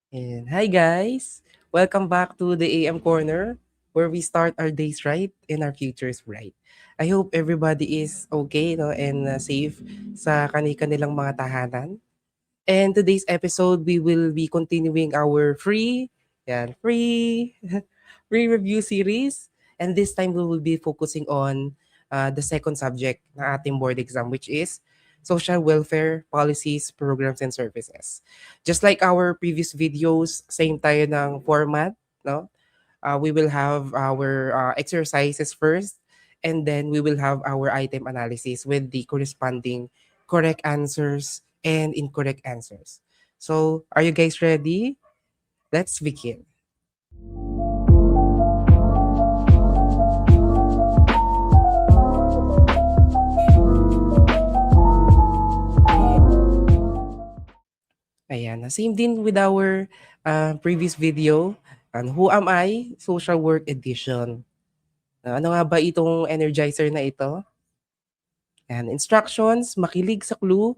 And hi guys, welcome back to the AM Corner where we start our days right and our futures bright. I hope everybody is okay no and safe sa kanilang mga tahanan. And today's episode we will be continuing our free free review series, and this time we will be focusing on the second subject na ating board exam, which is social welfare policies, programs, and services. Just like our previous videos, same tayo ng format, no? We will have our exercises first, and then we will have our item analysis with the corresponding correct answers and incorrect answers. So, are you guys ready? Let's begin. Ayan, same din with our previous video, Who Am I? Social Work Edition. Ano nga ba itong energizer na ito? Ayan, instructions, makilig sa clue,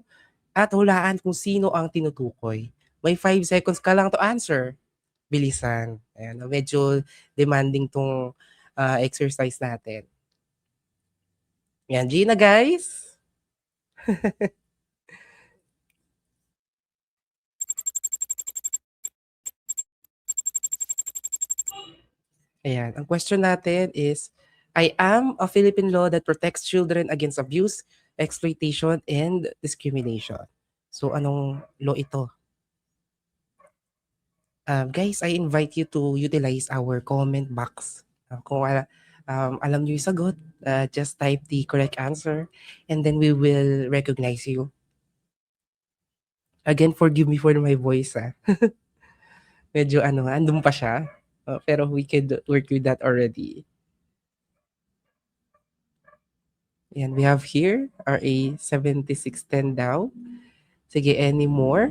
at hulaan kung sino ang tinutukoy. May 5 seconds ka lang to answer. Bilisan. Ayan, medyo demanding tong exercise natin. Ayan, Gina guys. Ayan, ang question natin is, I am a Philippine law that protects children against abuse, exploitation, and discrimination. So, anong law ito? Guys, I invite you to utilize our comment box. Kung alam niyo yung sagot, just type the correct answer and then we will recognize you. Again, forgive me for my voice. Medyo andun pa siya. Pero we could work with that already. Yan, we have here RA 7610 daw. Sige, any more?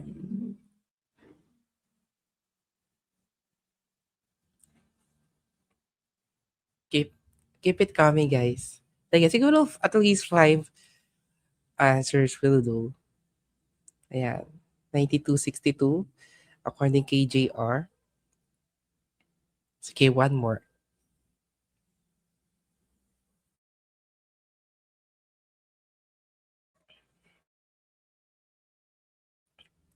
Keep keep it coming, guys. Sige, siguro at least 5 answers will do. Ayan. 9262 according kay JR. Sige, one more.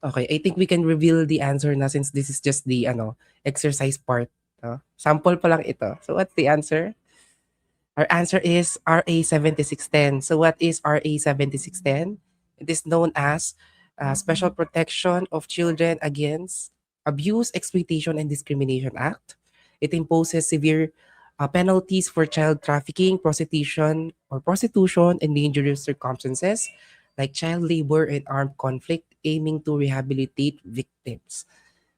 Okay, I think we can reveal the answer na since this is just the exercise part. Sample pa lang ito. So what's the answer? Our answer is RA 7610. So what is RA 7610? It is known as Special Protection of Children Against Abuse, Exploitation, and Discrimination Act. It imposes severe penalties for child trafficking, prostitution, and dangerous circumstances like child labor and armed conflict, aiming to rehabilitate victims.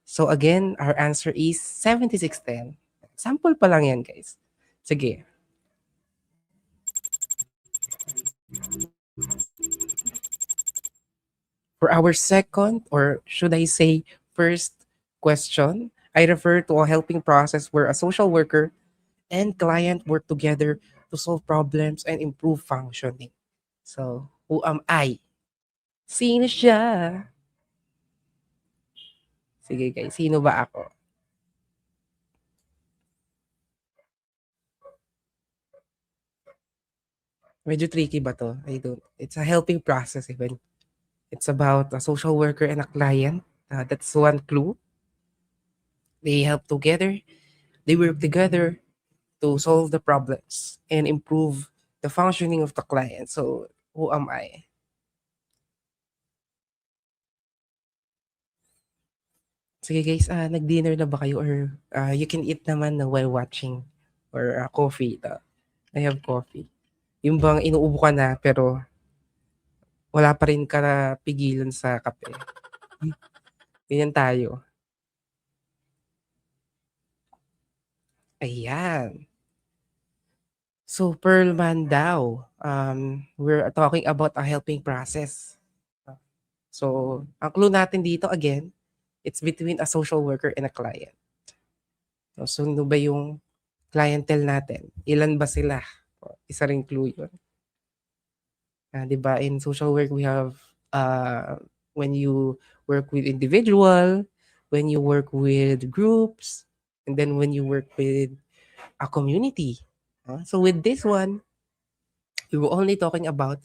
So again, our answer is 7610. Sample pa lang yan, guys. Sige. For our second, or should I say first question, I refer to a helping process where a social worker and client work together to solve problems and improve functioning. So, who am I? Sino siya? Sige guys, sino ba ako? Medyo tricky ba to? I don't. It's a helping process even. It's about a social worker and a client. That's one clue. They help together. They work together to solve the problems and improve the functioning of the client. So, who am I? Sige guys, nag-dinner na ba kayo or you can eat naman na while watching or coffee. I have coffee. Yung bang inuubo ka na pero wala pa rin ka pigilan sa kape. Ganyan tayo. Ayan. So, Pearlman daw, we're talking about a helping process. So, ang clue natin dito again, it's between a social worker and a client. So, sino ba yung clientele natin? Ilan ba sila? Isa ring clue yun. 'Di ba in social work we have when you work with individual, when you work with groups, and then when you work with a community. So with this one, we were only talking about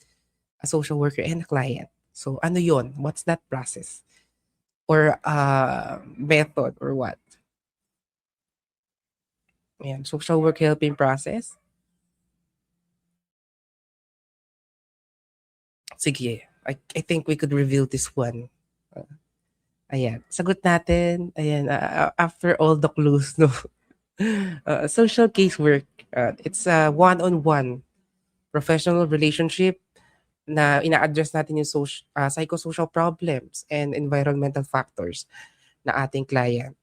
a social worker and a client. So ano yon? What's that process? Or method or what? Ayan, social work helping process. Sige, I think we could reveal this one. Uh, Ayan, sagot natin. Ayan, after all the clues, no? Social casework, it's a one-on-one professional relationship na ina-address natin yung psychosocial problems and environmental factors na ating client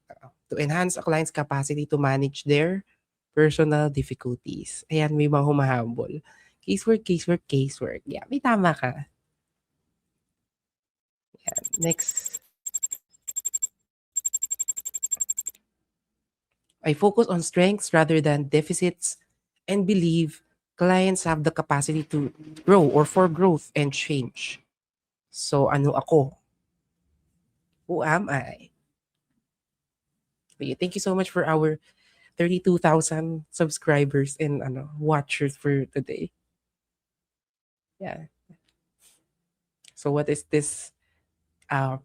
to enhance a client's capacity to manage their personal difficulties. Ayan, may mga humahambol. Casework, casework, casework. Yeah, may tama ka. Yan. Next, I focus on strengths rather than deficits and believe clients have the capacity to grow or for growth and change. So, ano ako? Who am I? Okay, thank you so much for our 32,000 subscribers and watchers for today. Yeah. So what is this? Uh,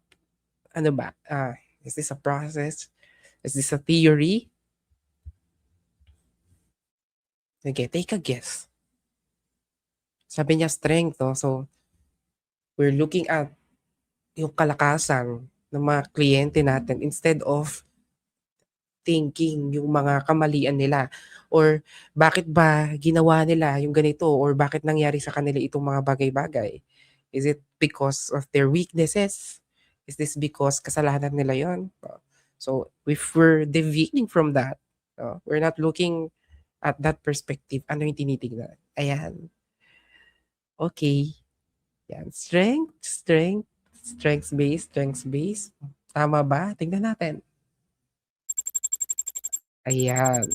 ano ba? Is this a process? Is this a theory? Okay, take a guess. Sabi niya strength, no? So we're looking at yung kalakasan ng mga kliyente natin instead of thinking yung mga kamalian nila or bakit ba ginawa nila yung ganito or bakit nangyari sa kanila itong mga bagay-bagay. Is it because of their weaknesses? Is this because kasalanan nila yon? So if we're deviating from that, we're not looking at that perspective, ano yung tinitignan? Ayan. Okay. Yan. Strength, strength, strengths based. Tama ba? Tingnan natin. Ayan.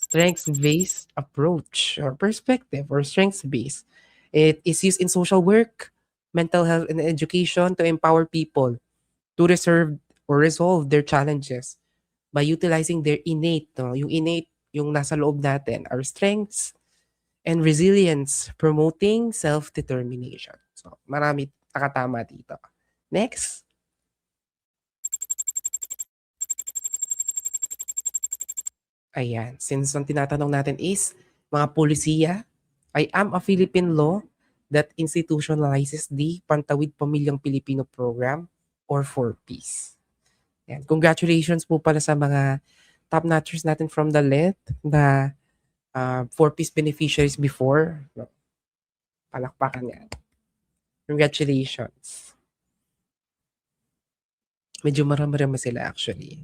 Strengths-based approach or perspective or strengths-based. It is used in social work, mental health, and education to empower people to resolve their challenges by utilizing their innate, no? Yung innate, yung nasa loob natin, our strengths and resilience, promoting self-determination. So, marami nakatama dito. Next. Ayan, since ang tinatanong natin is mga polisiya, I am a Philippine law that institutionalizes the Pantawid Pamilyang Pilipino Program or 4Ps. Ayan, congratulations po pala sa mga top notchers natin from the LET na 4Ps beneficiaries before. No, palakpakan yan. Congratulations. Medyo marami-rami sila actually.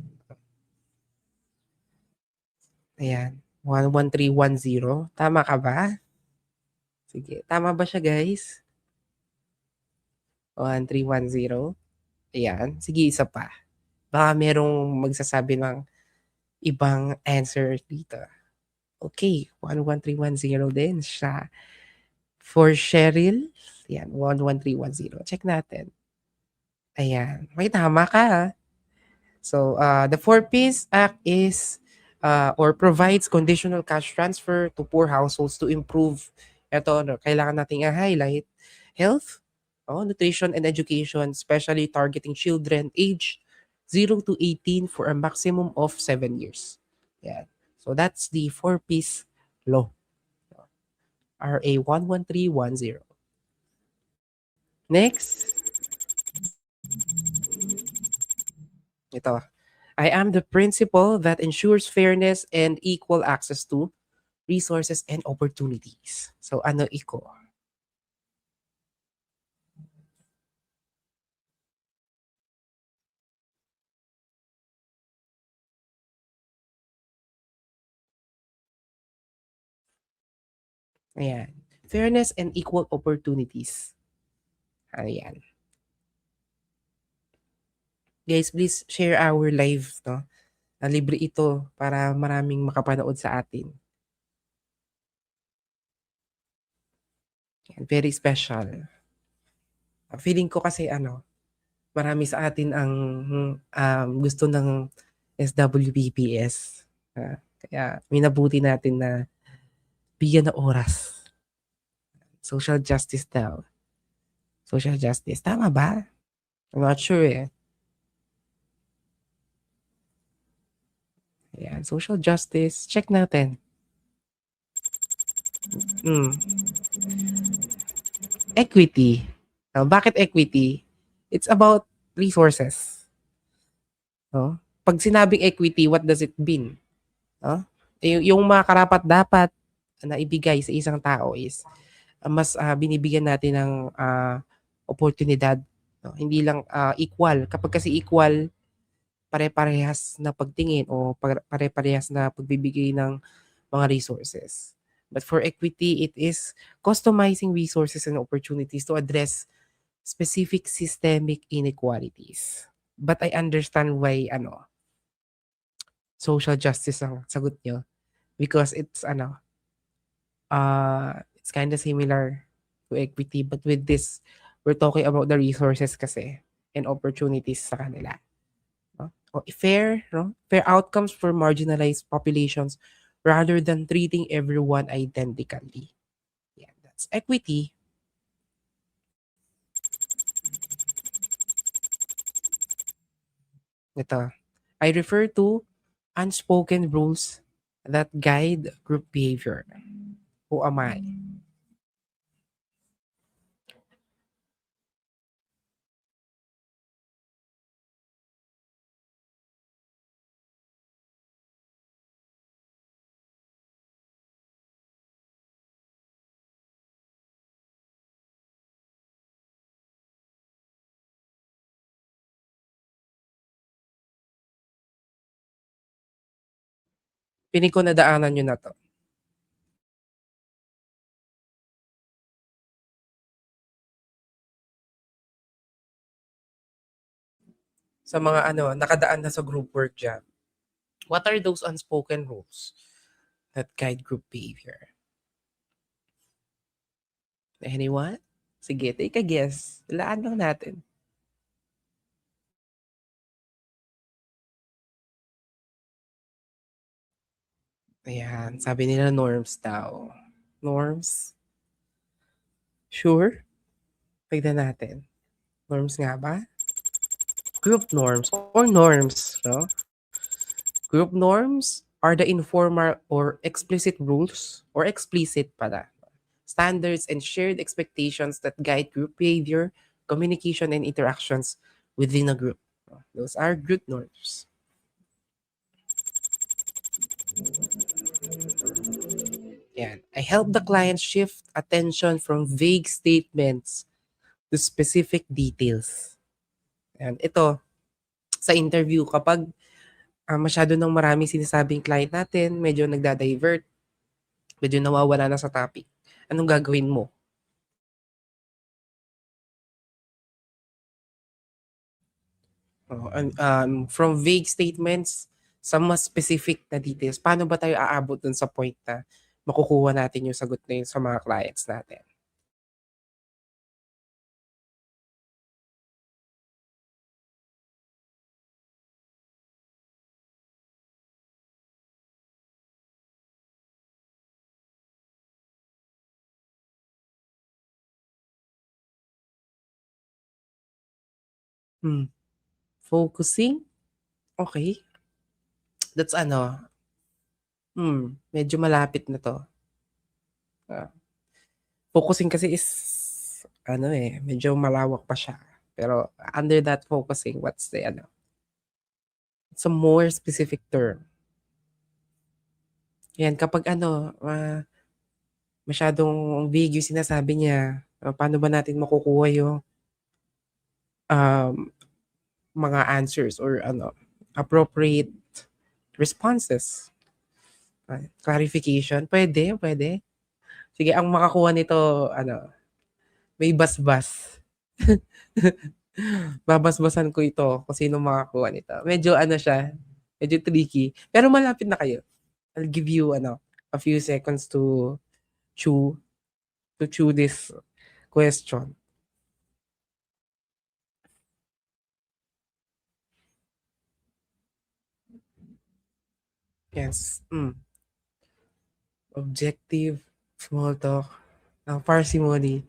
Ayan, 11310. Tama ka ba? Sige, tama ba siya guys? 1310. Ayan, sige isa pa. Baka merong magsasabi ng ibang answer dito. Okay, 11310 din siya. For Cheryl, ayan, 11310. Check natin. Ayan, may tama ka ha. So, the 4Ps Act is or provides conditional cash transfer to poor households to improve ito, kailangan nating i-highlight health, nutrition and education, especially targeting children age 0 to 18 for a maximum of 7 years. Yeah. So that's the 4Ps law. RA 11310. Next, ito. I am the principle that ensures fairness and equal access to resources and opportunities. So ano iko? Ayan. Fairness and equal opportunities. Ayan. Guys, please share our live, no? Libre ito para maraming makapanood sa atin. Ayan, very special. Feeling ko kasi marami sa atin ang gusto ng SWPPS. Kaya minabuti natin na bigyan ng oras. Social justice daw. Social justice. Tama ba? I'm not sure eh. Ayan, social justice. Check natin. Mm. Equity. Bakit equity? It's about resources. No? Pag sinabing equity, what does it mean? No? Yung mga karapat-dapat na ibigay sa isang tao is mas binibigyan natin ng oportunidad. No? Hindi lang equal. Kapag kasi equal, pare-parehas na pagtingin o pare-parehas na pagbibigay ng mga resources. But for equity, it is customizing resources and opportunities to address specific systemic inequalities. But I understand why social justice ang sagot nyo because it's kind of similar to equity, but with this we're talking about the resources kasi and opportunities sa kanila, no? Fair, no? Fair outcomes for marginalized populations rather than treating everyone identically. Yeah, that's equity. Ito, I refer to unspoken rules that guide group behavior. Who am I? Piling ko nadaanan nyo na to. Sa mga nakadaan na sa group work dyan. What are those unspoken rules that guide group behavior? Anyone? Sige, take a guess. Laan lang natin. Ayan, sabi nila norms daw. Norms? Sure? Tignan natin. Norms nga ba? Group norms or norms, no? Group norms are the informal or explicit rules or explicit pala. Standards and shared expectations that guide group behavior, communication, and interactions within a group. Those are group norms. Yan. I help the client shift attention from vague statements to specific details. Yan. Ito, sa interview, kapag masyado ng maraming sinasabing client natin, medyo nagda-divert, medyo nawawala na sa topic. Anong gagawin mo? From vague statements sa mas specific na details, paano ba tayo aabot dun sa point na makukuha natin yung sagot na yun sa mga clients natin? Hmm. Focusing? Okay. That's medyo malapit na to. Ah, focusing kasi is, medyo malawak pa siya. Pero under that focusing, what's it's a more specific term. Yan, kapag masyadong vague yung sinasabi niya, paano ba natin makukuha yung um, mga answers or appropriate responses? Clarification? Pwede, pwede. Sige, ang makakuha nito, may basbas. Babasbasan ko ito kung sino makakuha nito. Medyo siya, medyo tricky. Pero malapit na kayo. I'll give you a few seconds to chew this question. Yes. Objective, small talk, parsimony,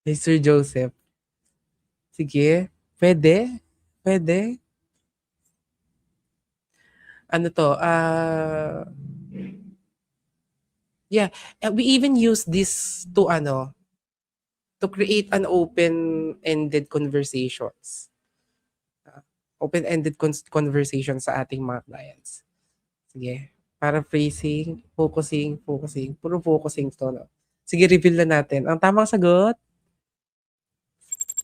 Mr. Joseph. Sige, pwede, pwede. Ano 'to, yeah, we even use this to ano, to create an open-ended conversations. Ah, Open-ended conversation sa ating mga clients. Sige, paraphrasing, focusing, puro focusing 'to 'no. Sige, reveal na natin. Ang tamang sagot,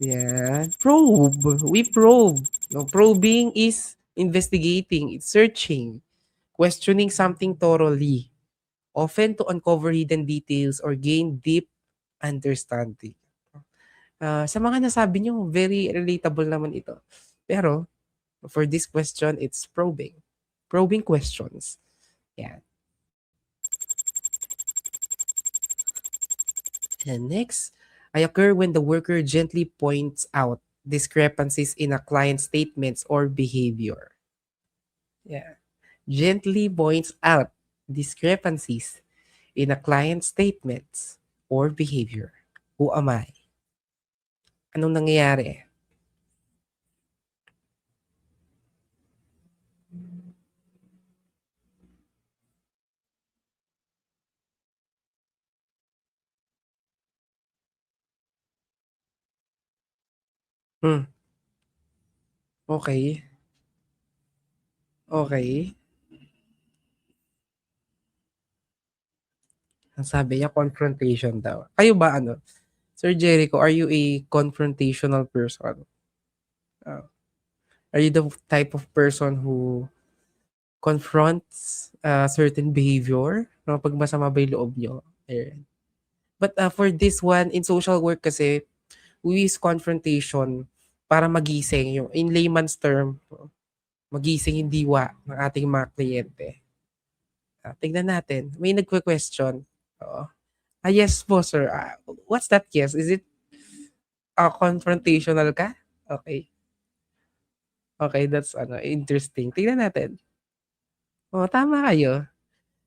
yan, probe. We probe. No, probing is investigating, it's searching, questioning something thoroughly, often to uncover hidden details or gain deep understanding. Sa mga nasabi niyo, very relatable naman ito. Pero for this question, it's probing. Probing questions. Yan. And next, I occur when the worker gently points out discrepancies in a client's statements or behavior. Yeah. Gently points out discrepancies in a client's statements or behavior. Who am I? Anong nangyayari? Hmm, okey, okey. Ang sabi niya confrontation daw. Kayo ba ano, Sir Jericho, are you a confrontational person? Ah, are you the type of person who confronts, certain behavior 'no, 'pag masama ba yung loob niyo? Ayan. But, for this one, in social work kasi, we use confrontation para magising yung in layman's term, magising yung diwa ng ating mga kliyente. Tignan natin, may nagque-question. Oo. Yes po sir. What's that yes? Is it, confrontational ka? Okay. Okay, that's ano, interesting. Tignan natin. Oo, tama kayo.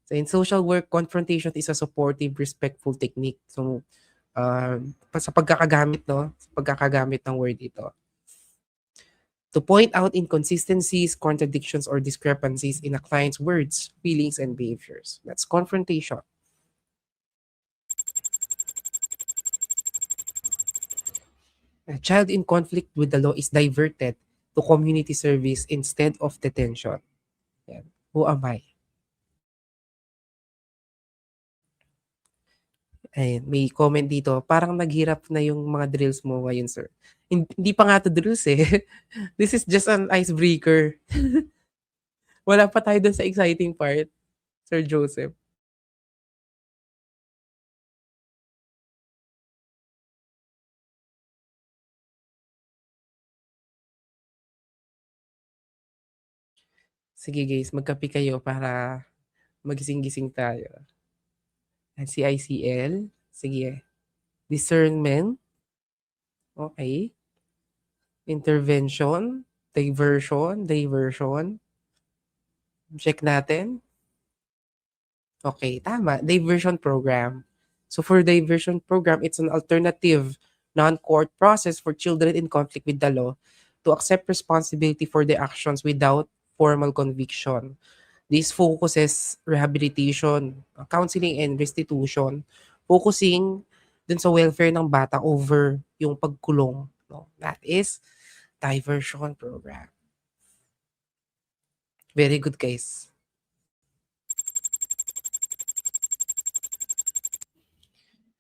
So in social work, confrontation is a supportive, respectful technique. So, sa pagkakagamit 'no, sa pagkakagamit ng word ito. To point out inconsistencies, contradictions, or discrepancies in a client's words, feelings, and behaviors. That's confrontation. A child in conflict with the law is diverted to community service instead of detention. Yan. Who am I? Ayan, may comment dito, parang naghirap na yung mga drills mo ngayon, sir. Hindi pa nga 'to drills, eh. This is just an icebreaker. Wala pa tayo dun sa exciting part, Sir Joseph. Sige guys, magkape kayo para magising-gising tayo. CICL, sige. Discernment, okey. Intervention, diversion. Check natin. Okay, tama, diversion program. So for diversion program, it's an alternative non-court process for children in conflict with the law to accept responsibility for their actions without formal conviction. This focuses rehabilitation, counseling, and restitution, focusing dun sa welfare ng bata over yung pagkulong. No? That is diversion program. Very good, guys.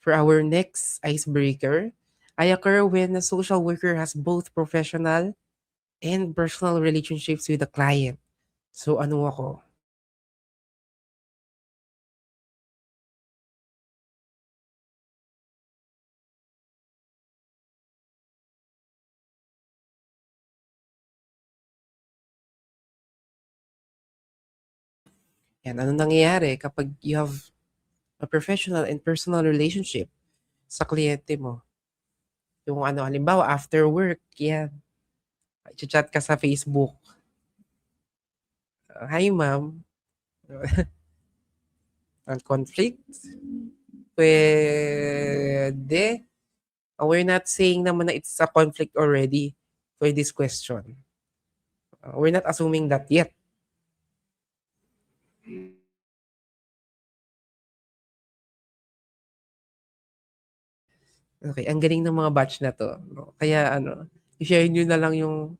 For our next icebreaker, I occur when a social worker has both professional and personal relationships with the client. So ano ako? Yan, ano nangyayari kapag you have a professional and personal relationship sa kliyente mo? Yung ano, halimbawa after work, yan, chat ka sa Facebook. Hi ma'am, Ang conflict? Pwede. We're not saying naman na it's a conflict already for this question. We're not assuming that yet. Okay, ang galing ng mga batch na 'to, 'no. Kaya ano, i-share niyo na lang yung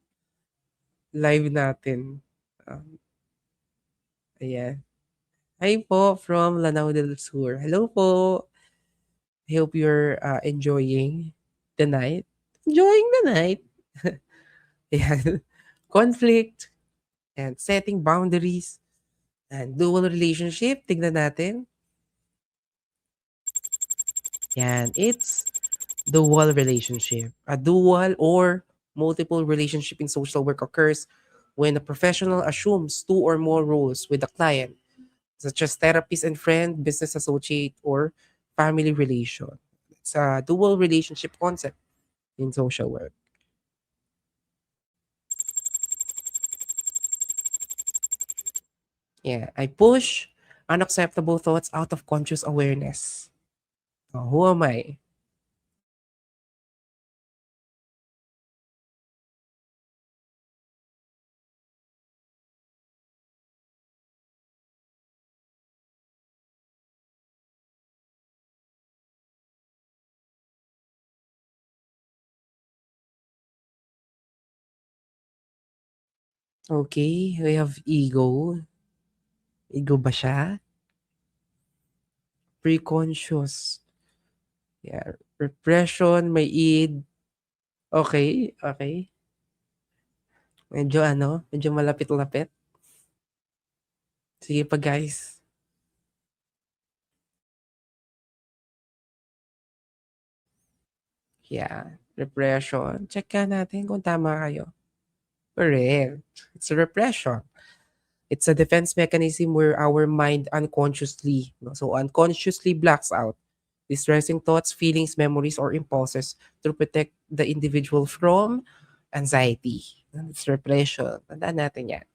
live natin. Um, Ayan. Hi po from Lanao del Sur. Hello po. I hope you're, enjoying the night. Enjoying the night. Ayan. Conflict and setting boundaries and dual relationship, tignan natin. Yan, it's dual relationship. A dual or multiple relationship in social work occurs when a professional assumes two or more roles with a client, such as therapist and friend, business associate, or family relation. It's a dual relationship concept in social work. Yeah, I push unacceptable thoughts out of conscious awareness. Who am I? Okay, we have ego. Ego ba siya? Preconscious. Yeah, repression, may id. Okay, okay. Medyo ano, medyo malapit-lapit. Sige pa guys. Yeah, repression. Check ka natin kung tama kayo. Correct. It's a repression. It's a defense mechanism where our mind unconsciously, no, so unconsciously blocks out distressing thoughts, feelings, memories, or impulses to protect the individual from anxiety. It's repression. Tandaan natin yan.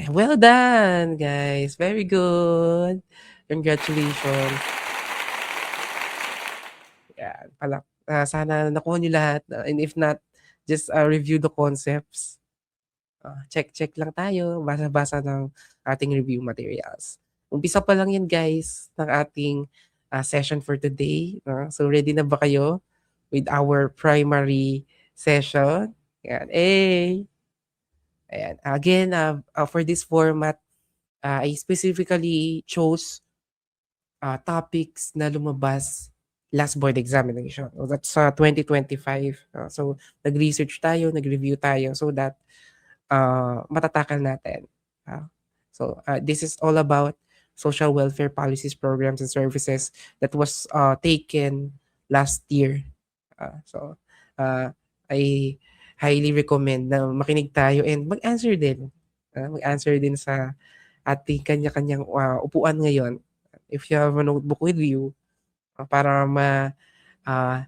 Well done, guys. Very good. Congratulations. Yan, sana nakuha niyo lahat, and if not, just, review the concepts. Check-check lang tayo, basa-basa ng ating review materials. Umpisa pa lang 'yan guys ng ating, session for today, 'no. So ready na ba kayo with our primary session? Yan, ayan. Again, for this format, I specifically chose topics na lumabas last board examination. So that's 2025. So nag-research tayo, nag-review tayo so that matatakal natin. This is all about social welfare policies, programs, and services that was taken last year. So I highly recommend na makinig tayo and mag-answer din. Mag-answer din sa ating kanya-kanyang upuan ngayon. If you have a notebook with you, para ah,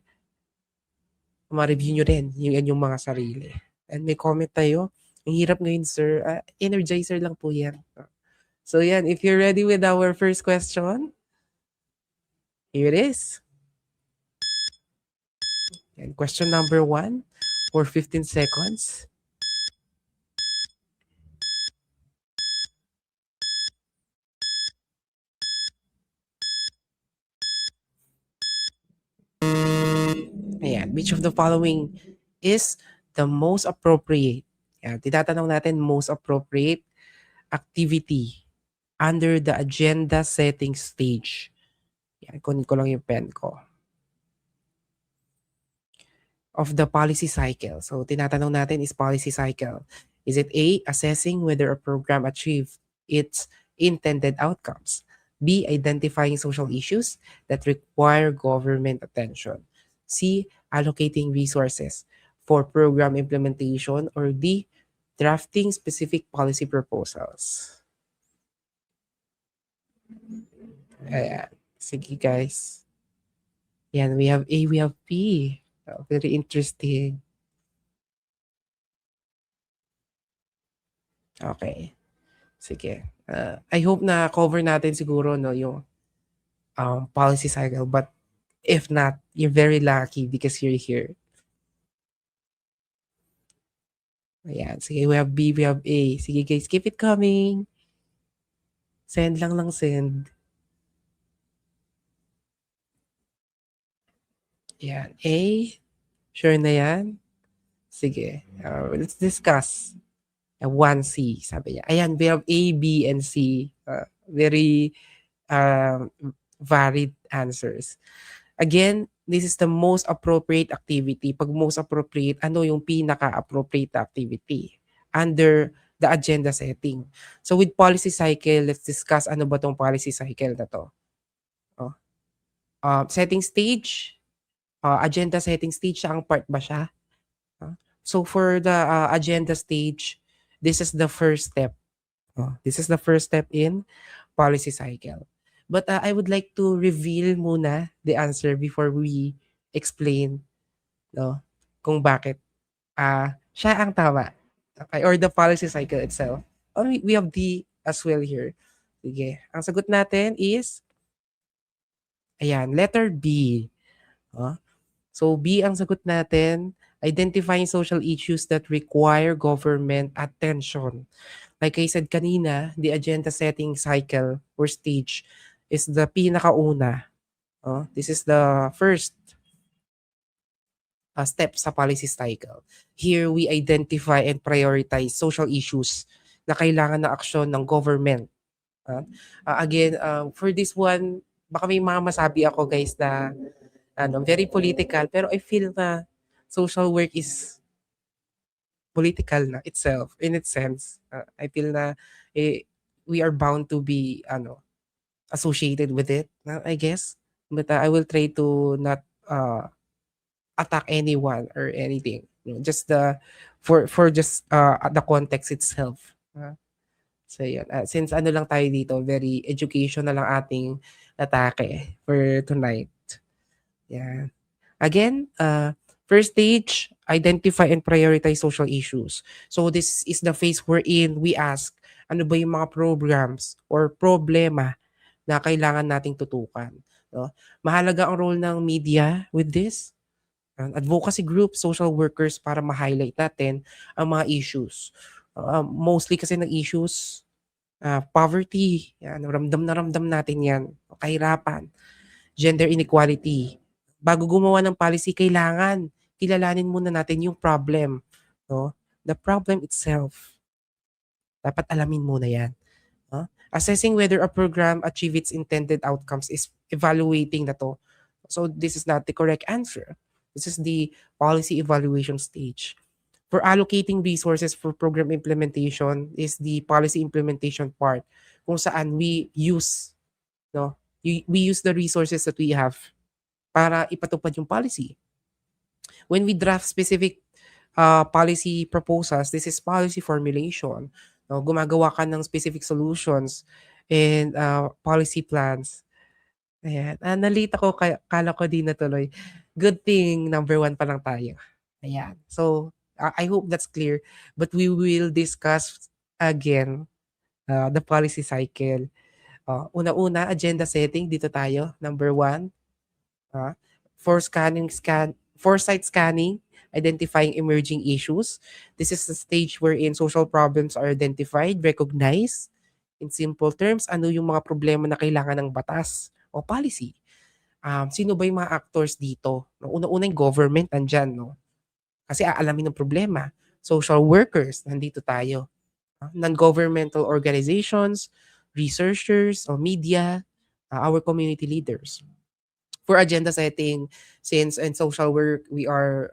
ma-review nyo rin yung inyong mga sarili. And may comment tayo. Ang hirap ngayon, sir. Energizer lang po yan. So yan, if you're ready with our first question, here it is. Yan, question number 1 for 15 seconds. Ayan, which of the following is the most appropriate? Yan, tinatanong natin most appropriate activity under the agenda setting stage. Yan, kunin ko lang yung pen ko. Of the policy cycle. So tinatanong natin is policy cycle. Is it A, assessing whether a program achieved its intended outcomes? B, identifying social issues that require government attention? C, allocating resources for program implementation? Or D, drafting specific policy proposals? Ayan. Sige guys. Yan, we have A, we have B. Very interesting. Okay. Sige. I hope na cover natin siguro no yung policy cycle, but if not, you're very lucky because you're here. Ayan. Sige, we have B, we have A. Sige guys, keep it coming. Send lang ng send. Ayan. A. Sure na yan? Sige. Let's discuss. 1C, sabi niya. Ayan, we have A, B, and C. Very varied answers. Again, this is the most appropriate activity. Pag most appropriate, ano yung pinaka-appropriate activity under the agenda setting. So with policy cycle, let's discuss ano ba tong policy cycle na to. Oh. Setting stage, agenda setting stage, ang part ba siya? So for the agenda stage, this is the first step. This is the first step in policy cycle. But I would like to reveal muna the answer before we explain no, kung bakit siya ang tama. Okay, or the policy cycle itself. We have D as well here. Sige. Ang sagot natin is, ayan, letter B. So B ang sagot natin, identifying social issues that require government attention. Like I said kanina, the agenda setting cycle or stage is the pinakauna. This is the first step sa policy cycle. Here, we identify and prioritize social issues na kailangan ng aksyon ng government. Again, for this one, baka may mga masabi ako guys na very political, pero I feel na social work is political na itself, in its sense. I feel na we are bound to be associated with it, I guess. But I will try to not attack anyone or anything. Just for just the context itself. So yun. Since ano lang tayo dito, very educational lang ating atake for tonight. Yeah. Again, first stage, identify and prioritize social issues. So this is the phase wherein we ask, ano ba yung mga programs or problema na kailangan nating tutukan. No? Mahalaga ang role ng media with this. Advocacy group, social workers para ma-highlight natin ang mga issues. Mostly kasi ng issues, poverty, yan, ramdam na ramdam natin yan, kahirapan, gender inequality. Bago gumawa ng policy, kailangan kilalanin muna natin yung problem. No? The problem itself. Dapat alamin muna yan. Assessing whether a program achieve its intended outcomes is evaluating na to. So this is not the correct answer. This is the policy evaluation stage. For allocating resources for program implementation is the policy implementation part kung saan we use the resources that we have para ipatupad yung policy. When we draft specific policy proposals, this is policy formulation. Gumagawa ka ng specific solutions and policy plans. Ayan. Nalita ko, kala ko di natuloy. Good thing, number 1 pa lang tayo. Ayan. So, I hope that's clear. But we will discuss again the policy cycle. Una-una, agenda setting. Dito tayo. Number 1. Foresight scanning, identifying emerging issues. This is the stage wherein social problems are identified, recognized. In simple terms, ano yung mga problema na kailangan ng batas o policy. Sino ba yung mga actors dito? Una-una yung government, nandyan, no? Kasi aalamin ng problema. Social workers, nandito tayo. Non-governmental organizations, researchers, o media, our community leaders. For agenda setting, since in social work, we are,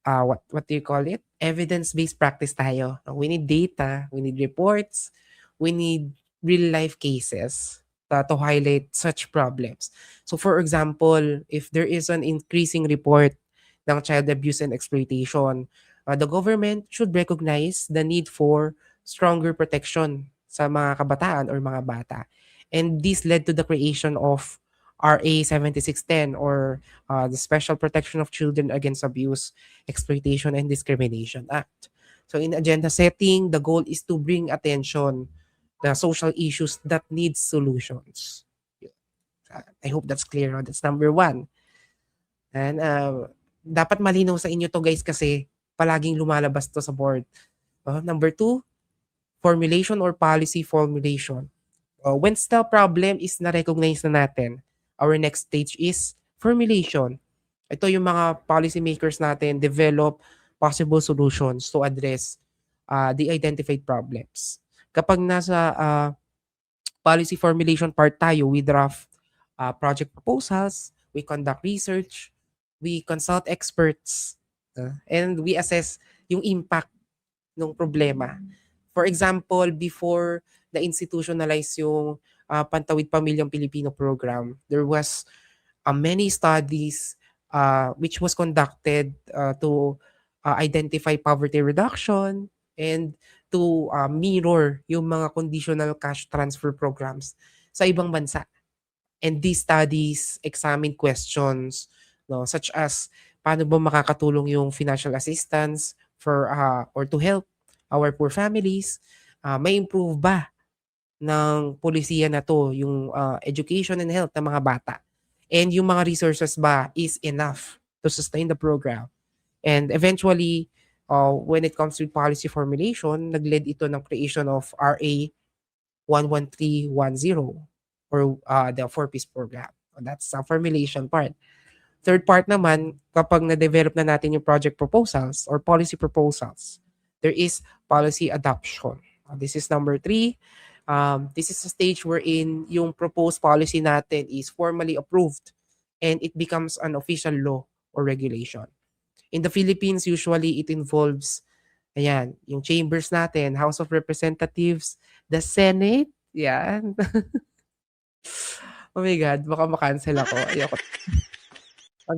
what do you call it? Evidence-based practice tayo. We need data, we need reports, we need real-life cases to highlight such problems. So for example, if there is an increasing report ng child abuse and exploitation, the government should recognize the need for stronger protection sa mga kabataan or mga bata. And this led to the creation of RA 7610 or the Special Protection of Children Against Abuse, Exploitation, and Discrimination Act. So in agenda setting, the goal is to bring attention the social issues that need solutions. I hope that's clear. No? That's number one. And dapat malinaw sa inyo to guys kasi palaging lumalabas to sa board. Number two, formulation or policy formulation. Once the problem is na-recognize na natin, our next stage is formulation. Ito yung mga policy makers natin develop possible solutions to address the identified problems. Kapag nasa policy formulation part tayo, we draft project proposals, we conduct research, we consult experts, and we assess yung impact ng problema. For example, before na-institutionalize yung Pantawid Pamilyang Pilipino program, there was many studies which was conducted to identify poverty reduction and to mirror yung mga conditional cash transfer programs sa ibang bansa. And these studies examine questions no, such as paano ba makakatulong yung financial assistance for or to help our poor families, may improve ba ng polisiya na to yung education and health ng mga bata, and yung mga resources ba is enough to sustain the program. And eventually, when it comes to policy formulation, nag-led ito ng creation of RA 11310 or the 4-piece program. That's the formulation part. Third part naman, kapag na-develop na natin yung project proposals or policy proposals, there is policy adoption. This is number 3. This is a stage wherein yung proposed policy natin is formally approved and it becomes an official law or regulation. In the Philippines, usually it involves, ayan, yung chambers natin, House of Representatives, the Senate, yan. Oh my God, baka makancel ako. Ayoko.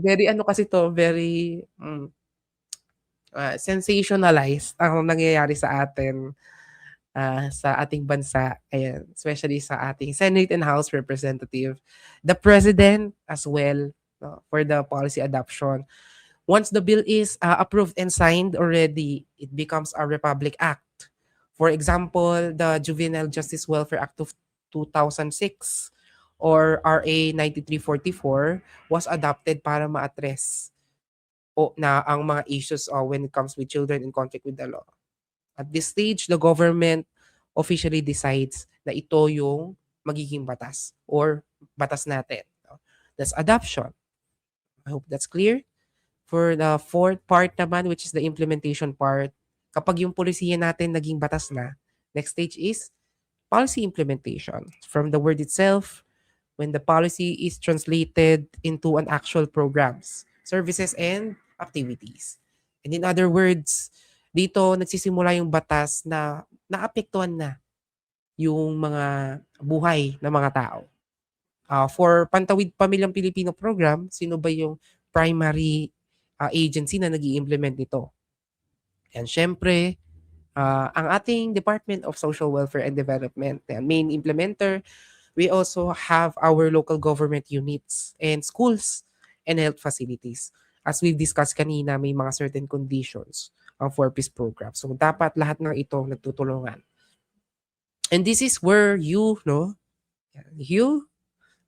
Very ano kasi to, very sensationalized ang nangyayari sa atin sa ating bansa, ayan, especially sa ating Senate and House Representative, the President as well, no, for the policy adoption. Once the bill is approved and signed already, it becomes a Republic Act. For example, the Juvenile Justice Welfare Act of 2006 or RA 9344 was adopted para ma-address na ang mga issues when it comes with children in conflict with the law. At this stage, the government officially decides na ito yung magiging batas or batas natin. That's adoption. I hope that's clear. For the fourth part naman, which is the implementation part, kapag yung polisiya natin naging batas na, next stage is policy implementation. From the word itself, when the policy is translated into an actual programs, services, and activities. And in other words, dito nagsisimula yung batas na naapektuhan na yung mga buhay ng mga tao. For Pantawid Pamilyang Pilipino program, sino ba yung primary agency na nag-i-implement nito? And syempre, ang ating Department of Social Welfare and Development, the main implementer. We also have our local government units and schools and health facilities. As we've discussed kanina, may mga certain conditions ang 4-piece program. So, dapat lahat ng ito nagtutulungan. And this is where you,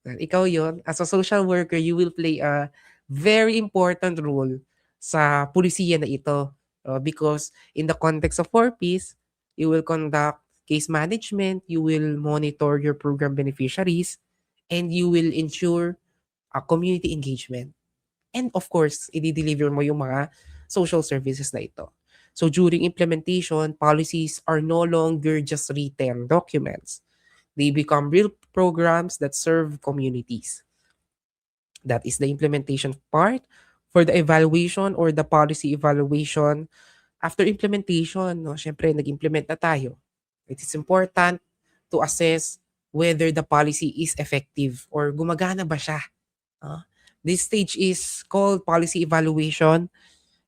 ikaw yon, as a social worker, you will play a very important role sa pulisiya na ito. Because in the context of 4-piece, you will conduct case management, you will monitor your program beneficiaries, and you will ensure community engagement. And of course, i-deliver mo yung mga social services na ito. So during implementation, policies are no longer just written documents. They become real programs that serve communities. That is the implementation part. For the evaluation or the policy evaluation, after implementation, syempre nag-implement na tayo. It is important to assess whether the policy is effective or gumagana ba siya. This stage is called policy evaluation.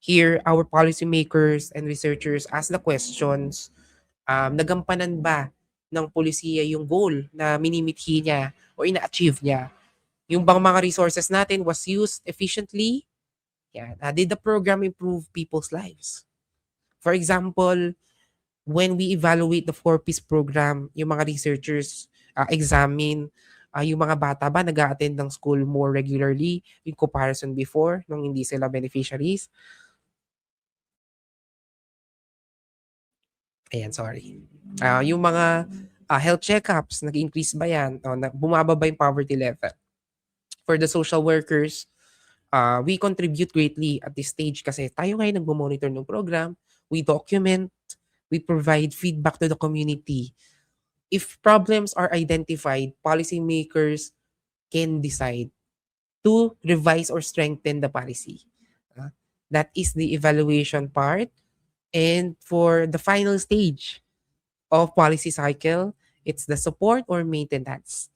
Here, our policymakers and researchers ask the questions, nagampanan ba ng polisiya yung goal na minimithi niya o ina-achieve niya? Yung bang mga resources natin was used efficiently? Did the program improve people's lives? For example, when we evaluate the 4-piece program, yung mga researchers examine yung mga bata ba nag-a-attend ng school more regularly in comparison before nung hindi sila beneficiaries. Ayan, sorry. Yung mga health checkups, nag-increase ba yan? O, bumaba ba yung poverty level? For the social workers, we contribute greatly at this stage kasi tayo ngayon nagmo-monitor ng program, we document, we provide feedback to the community. If problems are identified, policymakers can decide to revise or strengthen the policy. Uh, that is the evaluation part. And for the final stage of policy cycle, it's the support or maintenance.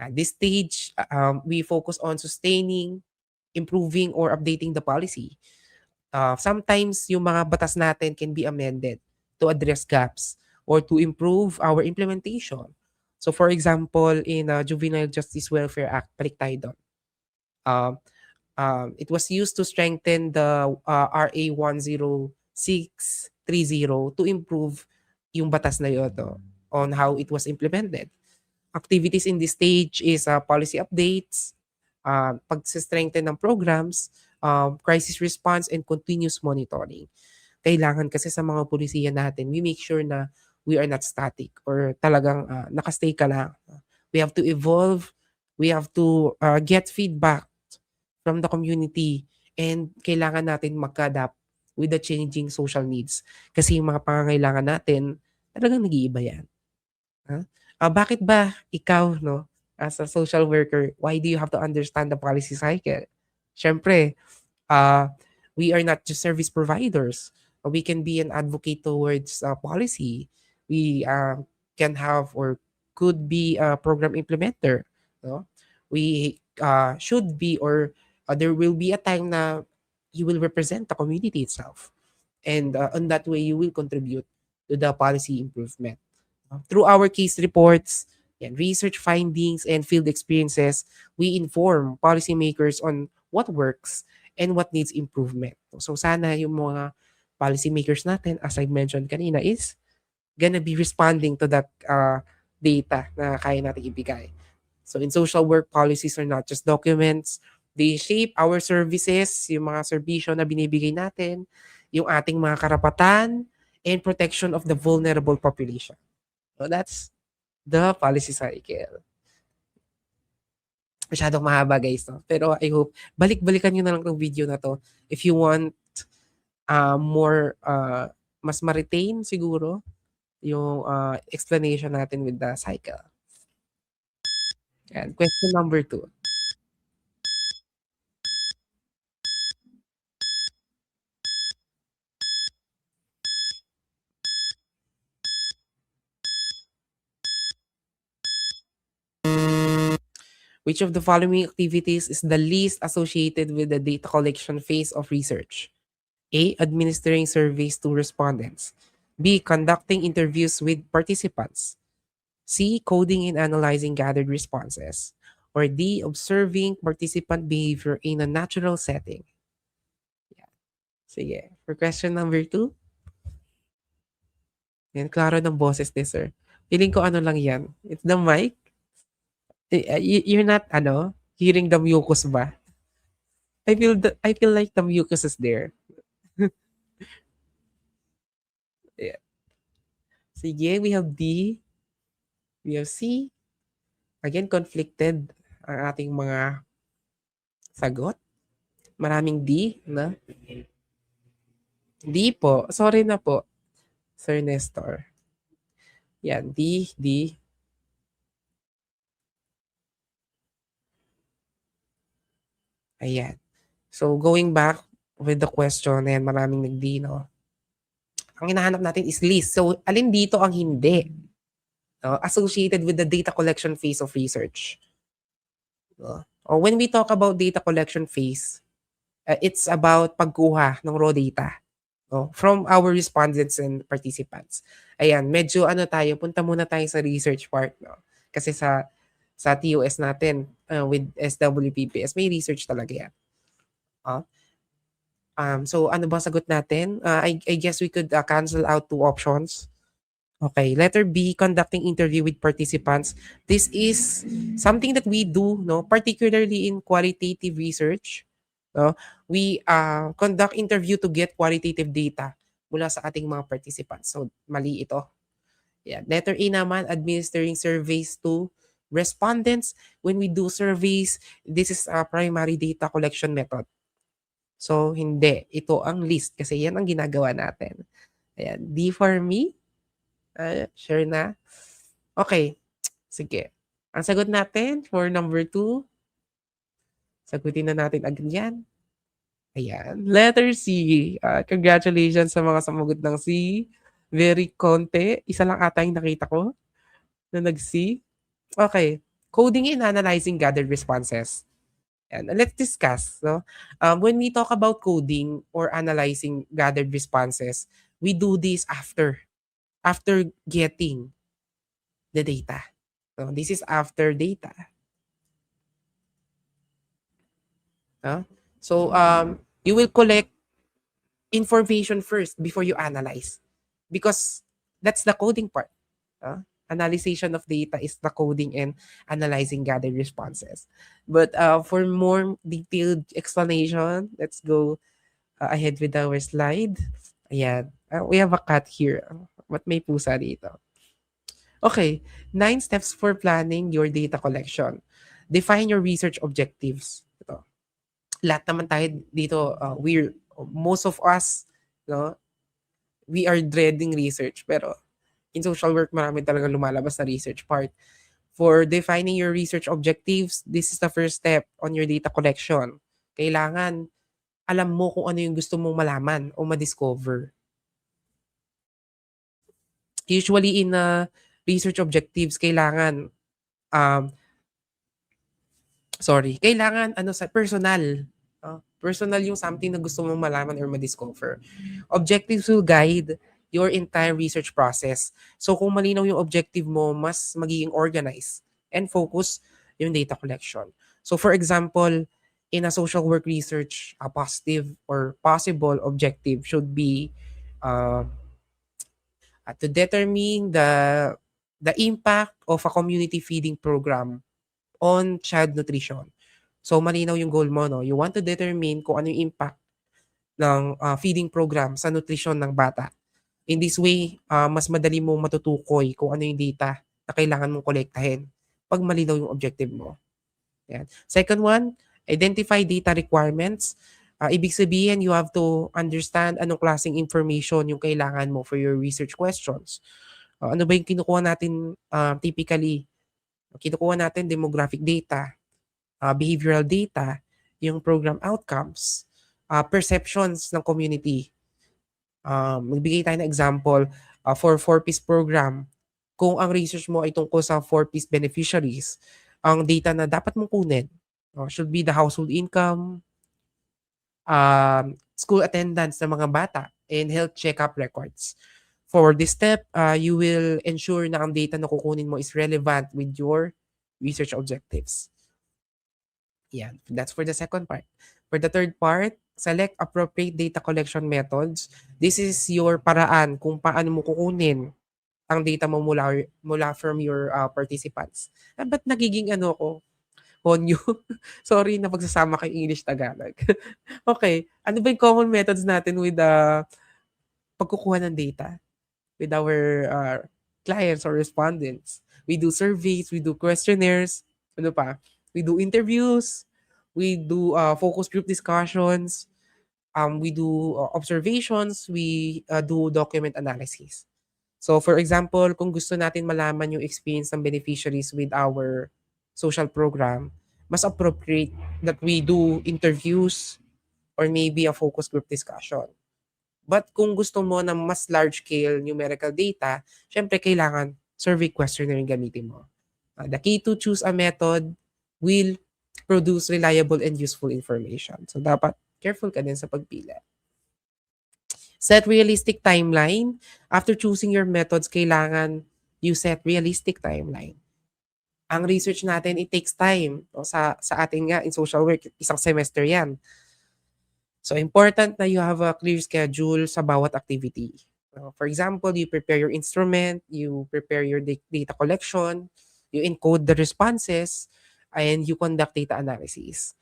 At this stage, we focus on sustaining, improving, or updating the policy. Sometimes yung mga batas natin can be amended to address gaps or to improve our implementation. So for example, in Juvenile Justice Welfare Act, balik tayo doon. Um, it was used to strengthen the RA 10630 to improve yung batas na yun on how it was implemented. Activities in this stage is policy updates, pag-strengthen ng programs, crisis response, and continuous monitoring. Kailangan kasi sa mga pulisiya natin, we make sure na we are not static or talagang nakastay ka lang. We have to evolve. We have to get feedback from the community and kailangan natin mag-adapt with the changing social needs. Kasi yung mga pangangailangan natin, talagang nag-iiba yan. Bakit ba ikaw, no, as a social worker, why do you have to understand the policy cycle? Siyempre, uh, we are not just service providers. We can be an advocate towards policy. We can have or could be a program implementer. No? We should be or there will be a time na you will represent the community itself. And on that way, you will contribute to the policy improvement. Through our case reports, yan, research findings, and field experiences, we inform policymakers on what works and what needs improvement. So sana yung mga policymakers natin, as I mentioned kanina, is gonna be responding to that data na kaya natin ibigay. So in social work, policies are not just documents. They shape our services, yung mga serbisyo na binibigay natin, yung ating mga karapatan, and protection of the vulnerable population. So that's the policy cycle. Masyadong mahaba guys, no? Pero I hope, balik-balikan nyo na lang tong video na to if you want more, mas ma-retain siguro yung explanation natin with the cycle. And question number 2. Which of the following activities is the least associated with the data collection phase of research? A. Administering surveys to respondents. B. Conducting interviews with participants. C. Coding and analyzing gathered responses. Or D. Observing participant behavior in a natural setting. Yeah. Sige. For question number 2. Yan, klaro ng boses ni sir. Feeling ko ano lang yan. It's the mic. You're not, hearing the mucus ba? I feel like the mucus is there. Yeah. Sige, we have D. We have C. Again, conflicted ang ating mga sagot. Maraming D, na? D po. Sorry na po, Sir Nestor. Yan, D, D. Ayan. So, going back with the question, ayan, maraming nag-D, no? Ang hinahanap natin is list. So, alin dito ang hindi? Associated with the data collection phase of research. When we talk about data collection phase, it's about pagkuha ng raw data from our respondents and participants. Ayan, medyo punta muna tayo sa research part. No? Kasi sa TOS natin with SWPPS, may research talaga yan. So ano bang sagot natin? I guess we could cancel out two options. Okay, letter B, conducting interview with participants. This is something that we do, no, particularly in qualitative research. No, we conduct interview to get qualitative data mula sa ating mga participants. So mali ito. Yeah. Letter A naman, administering surveys to respondents. When we do surveys, this is a primary data collection method. So hindi, ito ang list kasi yan ang ginagawa natin. Ayan, D for me. Sure na? Okay, sige. Ang sagot natin for number 2, sagutin na natin agad yan. Ayan, letter C. Congratulations sa mga sumagot ng C. Very konti. Isa lang ata yung nakita ko na nag-C. Okay. Coding and analyzing gathered responses. And let's discuss. No? When we talk about coding or analyzing gathered responses, we do this after getting the data. So this is after data. So you will collect information first before you analyze, because that's the coding part. Analyzation of data is the coding and analyzing gathered responses. But for more detailed explanation, let's go ahead with our slide. Ayan. We have a cat here. But may pusa dito. Okay. 9 steps for planning your data collection. Define your research objectives. Ito. Lahat naman tayo dito, most of us, no, we are dreading research. Pero in social work, marami talaga lumalabas na research part. For defining your research objectives, this is the first step on your data collection. Kailangan alam mo kung ano yung gusto mong malaman o ma-discover. Usually in research objectives, kailangan kailangan sa personal. Personal yung something na gusto mong malaman or ma-discover. Objectives will guide your entire research process. So kung malinaw yung objective mo, mas magiging organized and focus yung data collection. So for example, in a social work research, a positive or possible objective should be to determine the impact of a community feeding program on child nutrition. So malinaw yung goal mo, no? You want to determine kung ano yung impact ng feeding program sa nutrition ng bata. In this way, mas madali mong matutukoy kung ano yung data na kailangan mong kolektahin pag malinaw yung objective mo. Yan. Second one, identify data requirements. Ibig sabihin, you have to understand anong klaseng information yung kailangan mo for your research questions. Ano ba yung kinukuha natin typically? Kinukuha natin demographic data, behavioral data, yung program outcomes, perceptions ng community. Magbigay tayo ng example for 4-piece program. Kung ang research mo ay tungkol sa 4-piece beneficiaries, ang data na dapat mong kunin should be the household income, school attendance ng mga bata, and health checkup records. For this step, you will ensure na ang data na kukunin mo is relevant with your research objectives. Yan. That's for the second part. For the third part, select appropriate data collection methods. This is your paraan kung paano mo kukunin ang data mo mula from your participants. Ba't nagiging ko? Honyo. Sorry na pagsasama kay English-Tagalog. Okay. Ano ba yung common methods natin with pagkukuha ng data with our clients or respondents? We do surveys, we do questionnaires, ano pa? We do interviews, we do focus group discussions, we do observations, we do document analysis. So for example, kung gusto natin malaman yung experience ng beneficiaries with our social program, mas appropriate that we do interviews or maybe a focus group discussion. But kung gusto mo ng mas large scale numerical data, syempre kailangan survey questionnaire yung gamitin mo. The key to choose a method will produce reliable and useful information. So dapat careful ka din sa pagpili. Set realistic timeline. After choosing your methods, kailangan you set realistic timeline. Ang research natin, it takes time. Sa atin nga, in social work, isang semester yan. So important na you have a clear schedule sa bawat activity. For example, you prepare your instrument, you prepare your data collection, you encode the responses, and you conduct data analysis.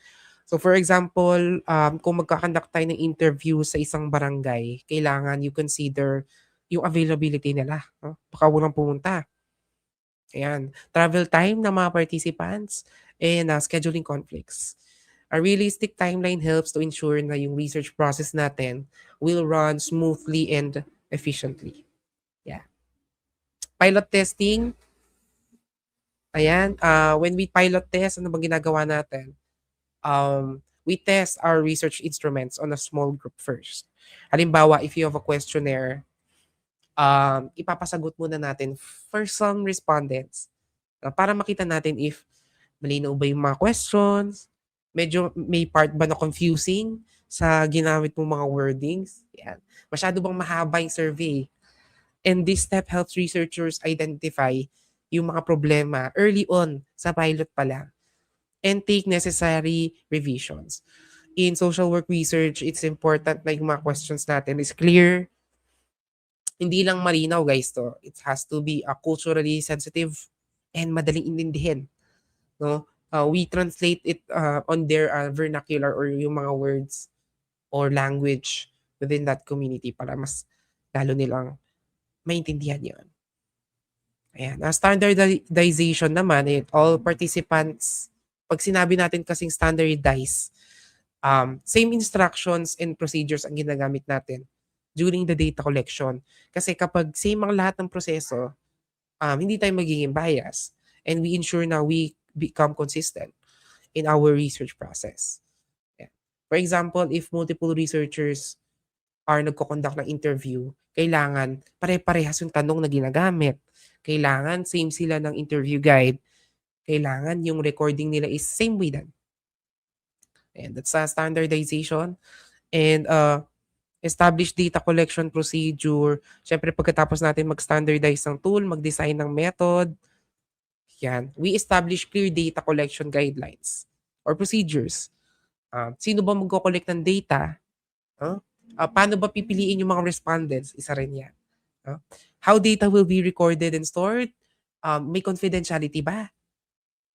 So for example, kung magkakandak tayo ng interview sa isang barangay, kailangan you consider yung availability nila. No? Baka walang pumunta. Ayan. Travel time ng mga participants and scheduling conflicts. A realistic timeline helps to ensure na yung research process natin will run smoothly and efficiently. Yeah. Pilot testing. Ayan. When we pilot test, ano bang ginagawa natin? We test our research instruments on a small group first. Halimbawa, if you have a questionnaire, ipapasagot muna natin for some respondents para makita natin if malinaw ba yung mga questions, medyo may part ba na confusing sa ginamit mong mga wordings. Yan. Masyado bang mahaba yung survey? And this step helps researchers identify yung mga problema early on sa pilot pa lang and take necessary revisions. In social work research, it's important na yung mga questions natin is clear. Hindi lang malinaw guys to. It has to be culturally sensitive and madaling intindihin. No? We translate it on their vernacular or yung mga words or language within that community para mas lalo nilang maintindihan yon. Ayan. Standardization naman, all participants, pag sinabi natin kasing standardize, same instructions and procedures ang ginagamit natin during the data collection. Kasi kapag same ang lahat ng proseso, hindi tayo magiging bias and we ensure na we become consistent in our research process. Yeah. For example, if multiple researchers are nagko-conduct ng interview, kailangan pare-parehas yung tanong na ginagamit. Kailangan same sila ng interview guide. Kailangan yung recording nila is same with them. And that's a standardization. And establish data collection procedure. Siyempre, pagkatapos natin mag-standardize ng tool, mag-design ng method, yan. We establish clear data collection guidelines or procedures. Sino ba magko-collect ng data? Paano ba pipiliin yung mga respondents? Isa rin yan. How data will be recorded and stored? May confidentiality ba?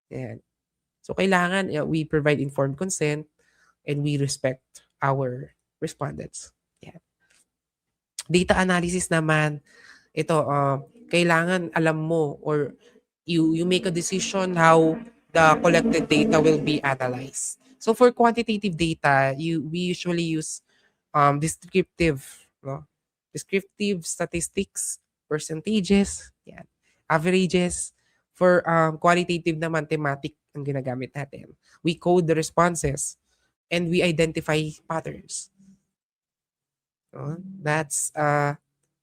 Yan. So, kailangan we provide informed consent and we respect our respondents. Yan. Data analysis naman, ito, kailangan alam mo or you make a decision how the collected data will be analyzed. So for quantitative data, we usually use descriptive, no? Descriptive statistics, percentages, yan, averages. For qualitative naman, thematic ang ginagamit natin. We code the responses and we identify patterns. That's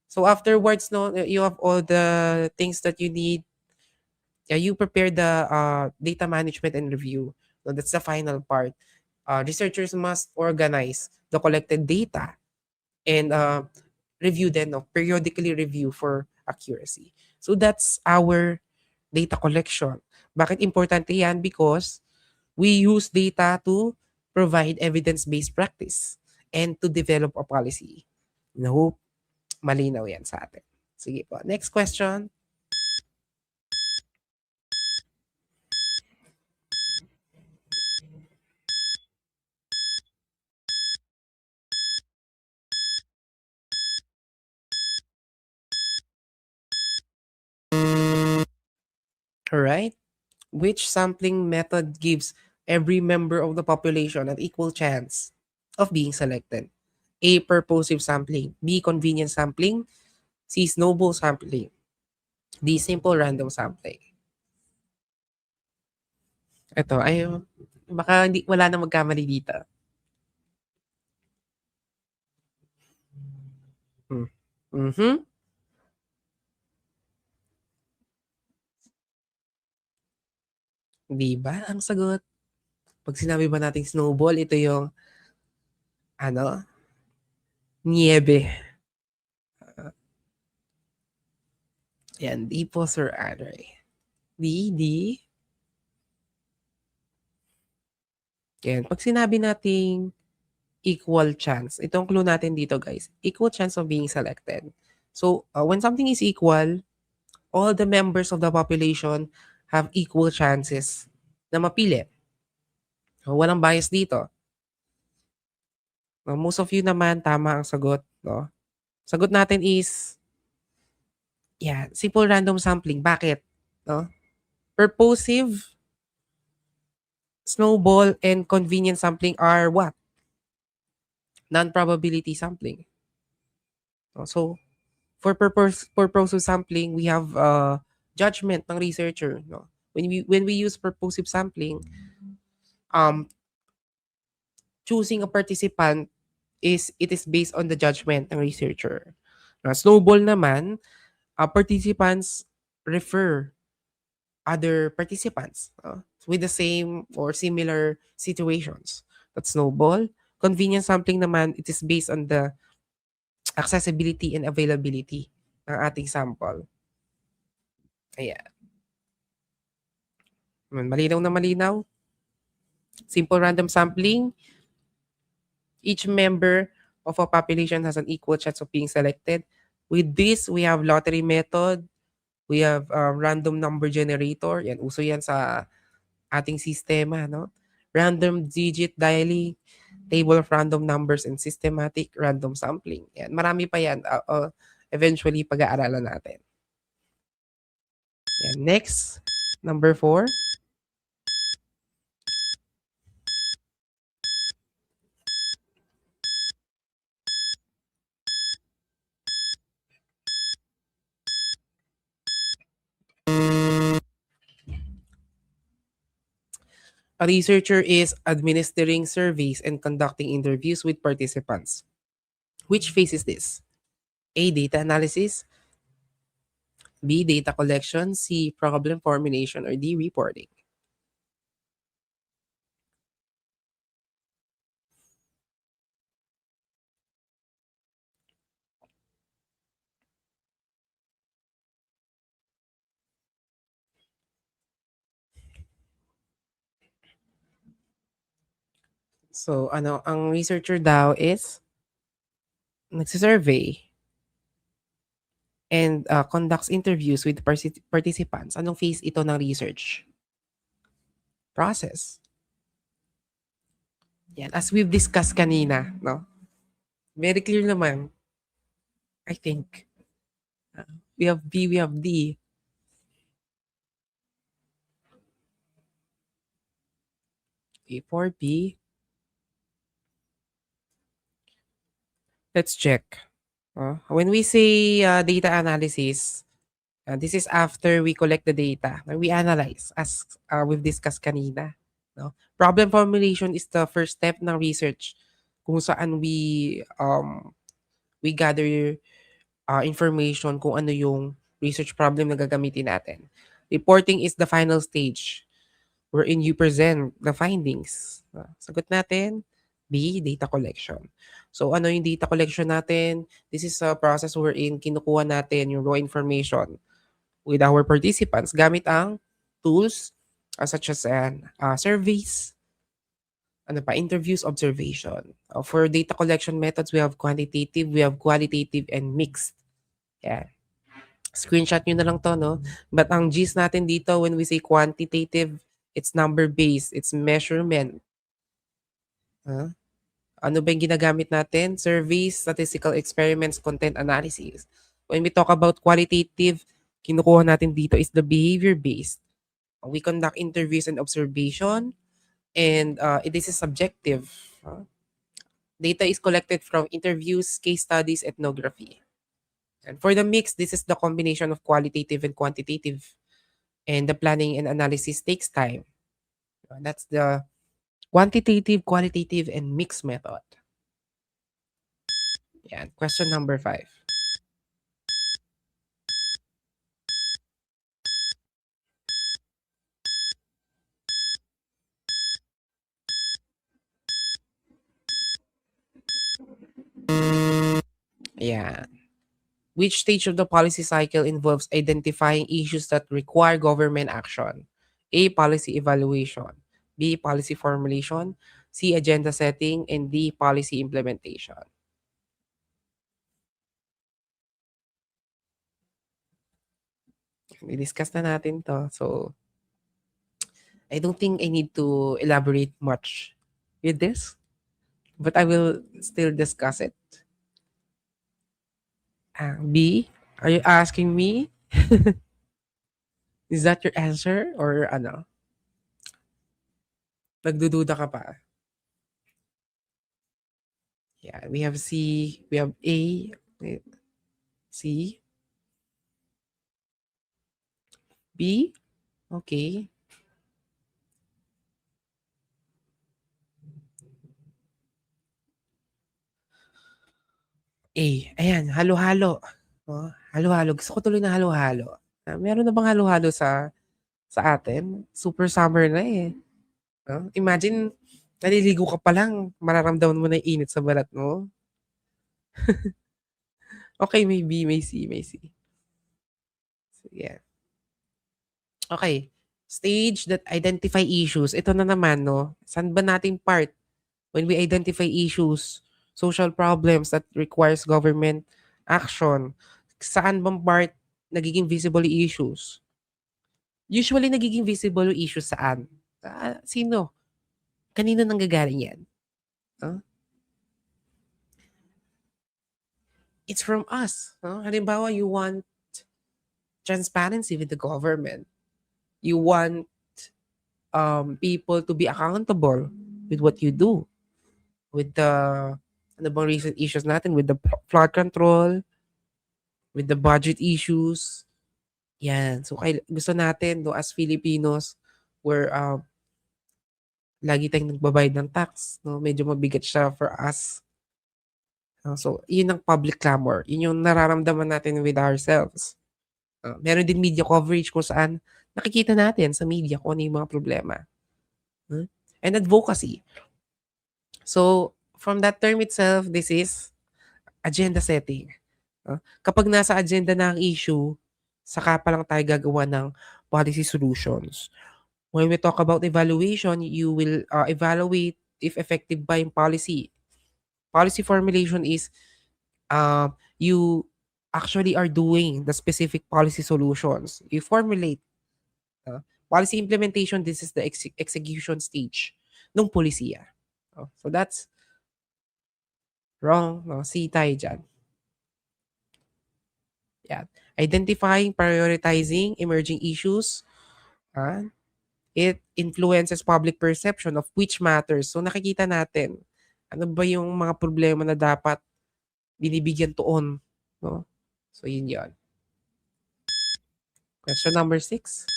so afterwards, no, you have all the things that you need. Yeah, you prepare the data management and review. So that's the final part. Researchers must organize the collected data and review them, no, periodically review for accuracy. So that's our data collection. Bakit importante yan? Because we use data to provide evidence-based practice and to develop a policy. I hope malinaw yan sa atin. Sige po. Next question. Alright. Which sampling method gives every member of the population an equal chance of being selected? A. Purposive sampling. B. Convenience sampling. C. Snowball sampling. D. Simple random sampling. Ito, ay, baka hindi, wala na magkamali dito. Mm-hmm. Di ba? Ang sagot. Pag sinabi ba nating snowball, ito yung, ano, niebe. Yan, di po, Sir Andre. D. Yan, pag sinabi nating equal chance. Itong clue natin dito, guys. Equal chance of being selected. So, when something is equal, all the members of the population have equal chances na mapili. So, walang bias dito. No, most of you naman, tama ang sagot. No? Sagot natin is, yeah, simple random sampling. Bakit? No? Purposive, snowball, and convenient sampling are what? Non-probability sampling. No? So, for purpose of sampling, we have judgment ng researcher. No? When we use purposive sampling, um, choosing a participant it is based on the judgment ng researcher. Snowball naman, participants refer other participants with the same or similar situations. That's snowball. Convenience sampling naman, it is based on the accessibility and availability ng ating sample. Ayan. Malinaw na malinaw. Simple random sampling. Each member of a population has an equal chance of being selected. With this, we have lottery method. We have random number generator. Yan, uso yan sa ating sistema. No? Random digit dialing, table of random numbers, and systematic random sampling. Yan, marami pa yan. Eventually, pag-aaralan natin. Yan, next, number 4. A researcher is administering surveys and conducting interviews with participants. Which phase is this? A, data analysis. B, data collection. C, problem formulation. Or D, reporting. So, ang researcher daw is nagsisurvey and conducts interviews with participants. Anong phase ito ng research? Process. Yan, as we've discussed kanina, no? Very clear naman. I think. We have B, we have D. A for B. Let's check. When we say data analysis, this is after we collect the data. We analyze as we've discussed kanina. No? Problem formulation is the first step ng research kung saan we gather information kung ano yung research problem na gagamitin natin. Reporting is the final stage wherein you present the findings. Sagot natin, B, data collection. So ano yung data collection natin? This is a process wherein kinukuha natin yung raw information with our participants gamit ang tools such as surveys, interviews, observation. For data collection methods, we have quantitative, we have qualitative, and mixed. Yeah. Screenshot nyo na lang to, no? But ang gist natin dito, when we say quantitative, it's number-based, it's measurement. Ano ba yung ginagamit natin? Surveys, statistical experiments, content analysis. When we talk about qualitative, kinukuha natin dito is the behavior-based. We conduct interviews and observation, and this is subjective. Data is collected from interviews, case studies, ethnography. And for the mix, this is the combination of qualitative and quantitative. And the planning and analysis takes time. That's the quantitative, qualitative, and mixed method. Yeah. Question number 5. Yeah. Which stage of the policy cycle involves identifying issues that require government action? A, policy evaluation. B, policy formulation. C. Agenda setting, and D. Policy implementation. I-discuss na natin to. So, I don't think I need to elaborate much with this, but I will still discuss it. B, are you asking me? Is that your answer? Or ano? Nagdududa ka pa? Yeah, we have C, we have A, wait, C, B, okay. A, ayan, halo-halo. Oh, halo-halo. Gusto ko tuloy ng halo-halo. Meron na bang halo-halo sa atin? Super summer na eh. No? Imagine, naliligo ka pa lang, mararamdaman mo na yung init sa balat mo. Okay, may B, may C, may C. So, yeah. Okay. Stage that identify issues. Ito na naman, no? Saan ba nating part? When we identify issues, social problems that requires government action, saan bang part nagiging visible yung issues? Usually, nagiging visible yung issues saan? Sino? Kanino nanggagaling yan? Huh? It's from us. No? Halimbawa, you want transparency with the government. You want people to be accountable with what you do. With the ano bang recent issues natin, with the flood control, with the budget issues. Yan. So, gusto natin, no, as Filipinos, we're lagi tayong nagbabayad ng tax. No? Medyo mabigat siya for us. So, yun ang public clamor. Yun yung nararamdaman natin with ourselves. Meron din media coverage kung saan nakikita natin sa media kung ano yung mga problema. And advocacy. So, from that term itself, this is agenda setting. Kapag nasa agenda na ang issue, saka pa lang tayo gagawa ng policy solutions. When we talk about evaluation, you will evaluate if effective ba yung policy. Policy formulation is you actually are doing the specific policy solutions. You formulate. Policy implementation, this is the execution stage ng polisiya. So that's wrong. No? C tayo dyan. Yeah. Identifying, prioritizing emerging issues. It influences public perception of which matters. So nakikita natin, ano ba yung mga problema na dapat binibigyan tuon. No? So yun yun. Question number 6.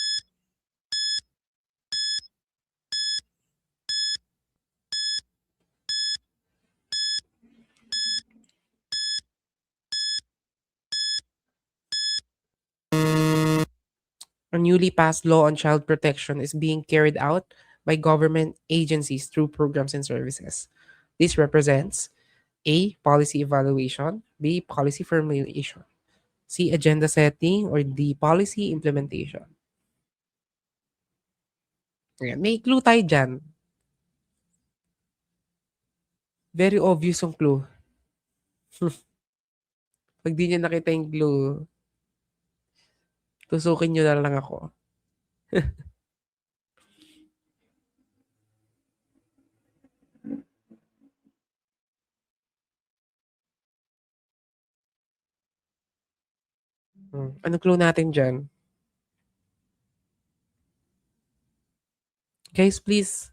A newly passed law on child protection is being carried out by government agencies through programs and services. This represents A. Policy evaluation, B. Policy formulation, C. Agenda setting, or D. Policy implementation. Ayan, may clue tayo dyan. Very obvious yung clue. Pag di nyo nakita yung clue, tusukin nyo na lang ako. Anong clue natin dyan? Guys, please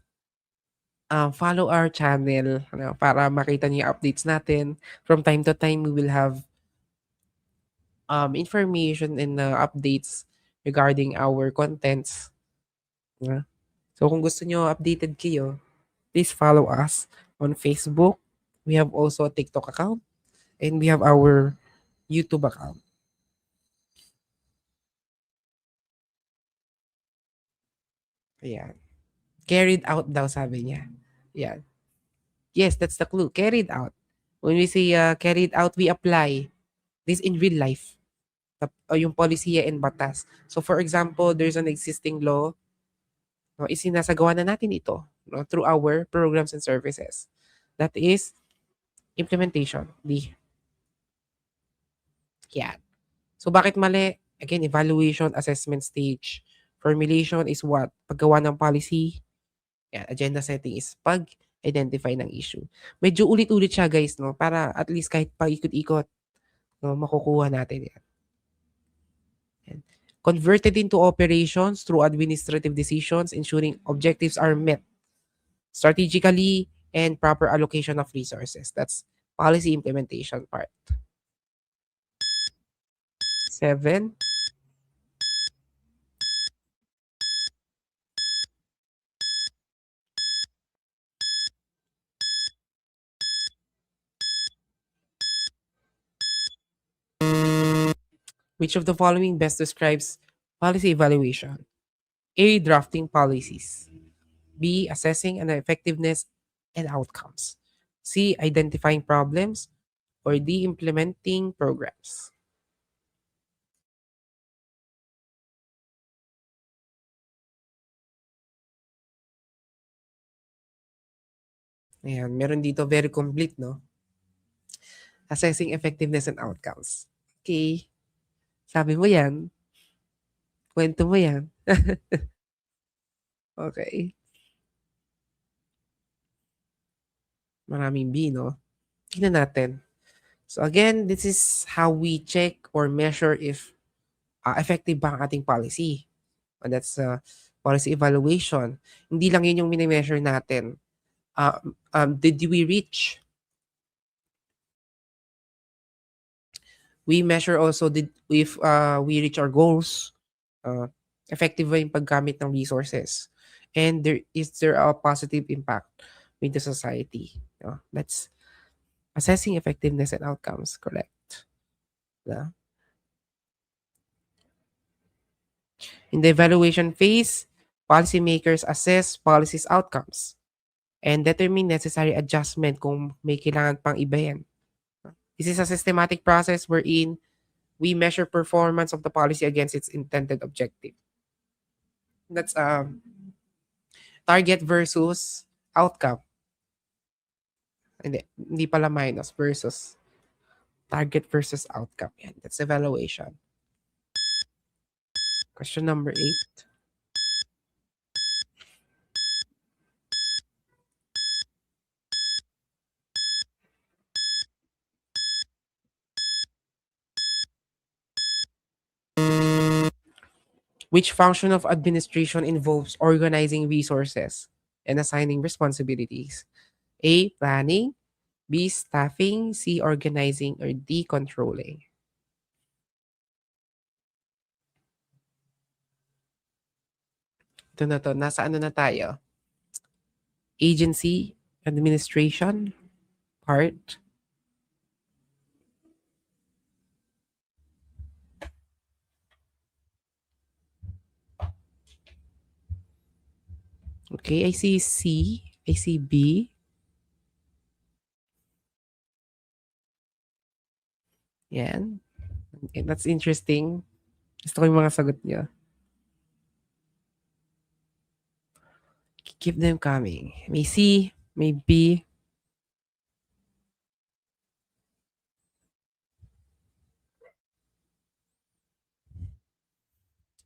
follow our channel para makita niyo yung updates natin. From time to time, we will have information and updates regarding our contents. So kung gusto nyo updated kayo, please follow us on Facebook. We have also a TikTok account and we have our YouTube account. Ayan. Carried out daw, sabi niya. Ayan. Yes, that's the clue. Carried out. When we say carried out, we apply this in real life. Yung polisiya and batas. So for example, there's an existing law no, isinasagawa na natin ito, no, through our programs and services. That is implementation. D. Yan. So bakit mali? Again, evaluation, assessment stage. Formulation is what? Paggawa ng policy. Yan. Agenda setting is pag-identify ng issue. Medyo ulit-ulit siya guys, no? Para at least kahit paikot-ikot, no, makukuha natin yan. Yan. Converted into operations through administrative decisions, ensuring objectives are met strategically and proper allocation of resources. That's policy implementation part. 7. Which of the following best describes policy evaluation? A. Drafting policies. B. Assessing an effectiveness and outcomes. C. Identifying problems. Or D. Implementing programs. Ayan, meron dito very complete, no? Assessing effectiveness and outcomes. Okay. Sabi mo yan. Kwento mo yan. Okay. Maraming B, no? Tingnan natin. So again, this is how we check or measure if effective ba ang ating policy. And that's policy evaluation. Hindi lang yun yung mini-measure natin. Did we reach? We measure also if we reach our goals. Effective ba yung paggamit ng resources? And is there a positive impact with the society? That's assessing effectiveness and outcomes, correct? Yeah. In the evaluation phase, policymakers assess policies outcomes and determine necessary adjustment kung may kailangan pang iba yan. This is a systematic process wherein we measure performance of the policy against its intended objective. That's target versus outcome. Hindi pala minus, versus target versus outcome. Yan, that's evaluation. Question number 8. Which function of administration involves organizing resources and assigning responsibilities? A. Planning. B. Staffing. C. Organizing. Or D. Controlling. Ito na to. Nasa ano na tayo? Agency, administration, part. Okay, I see C. I see B. Yan. Okay, that's interesting. Gusto ko yung mga sagot niya. Keep them coming. May C, may B.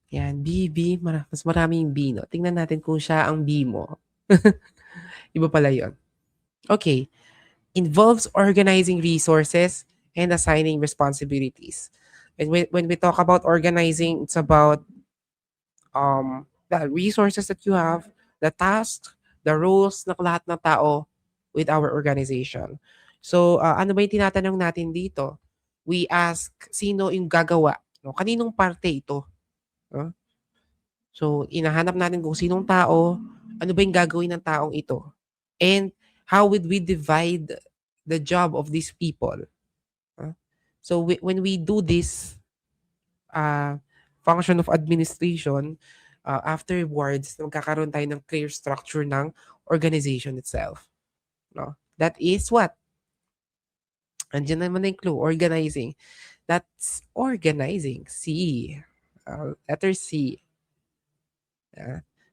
Yan, B, B. Mas maraming B, no? Tingnan natin kung siya ang B mo. Iba pala yun. Okay. Involves organizing resources and assigning responsibilities. And when we talk about organizing, it's about the resources that you have, the tasks, the roles ng lahat ng tao with our organization. So, ano ba yung tinatanong natin dito? We ask, sino yung gagawa? No? Kaninong parte ito? No? So, inahanap natin kung sinong tao, ano ba yung gagawin ng taong ito? And how would we divide the job of these people? So, when we do this function of administration, afterwards, magkakaroon tayo ng clear structure ng organization itself. No? That is what? Andiyan naman na yung clue, organizing. That's organizing. C. Letter C.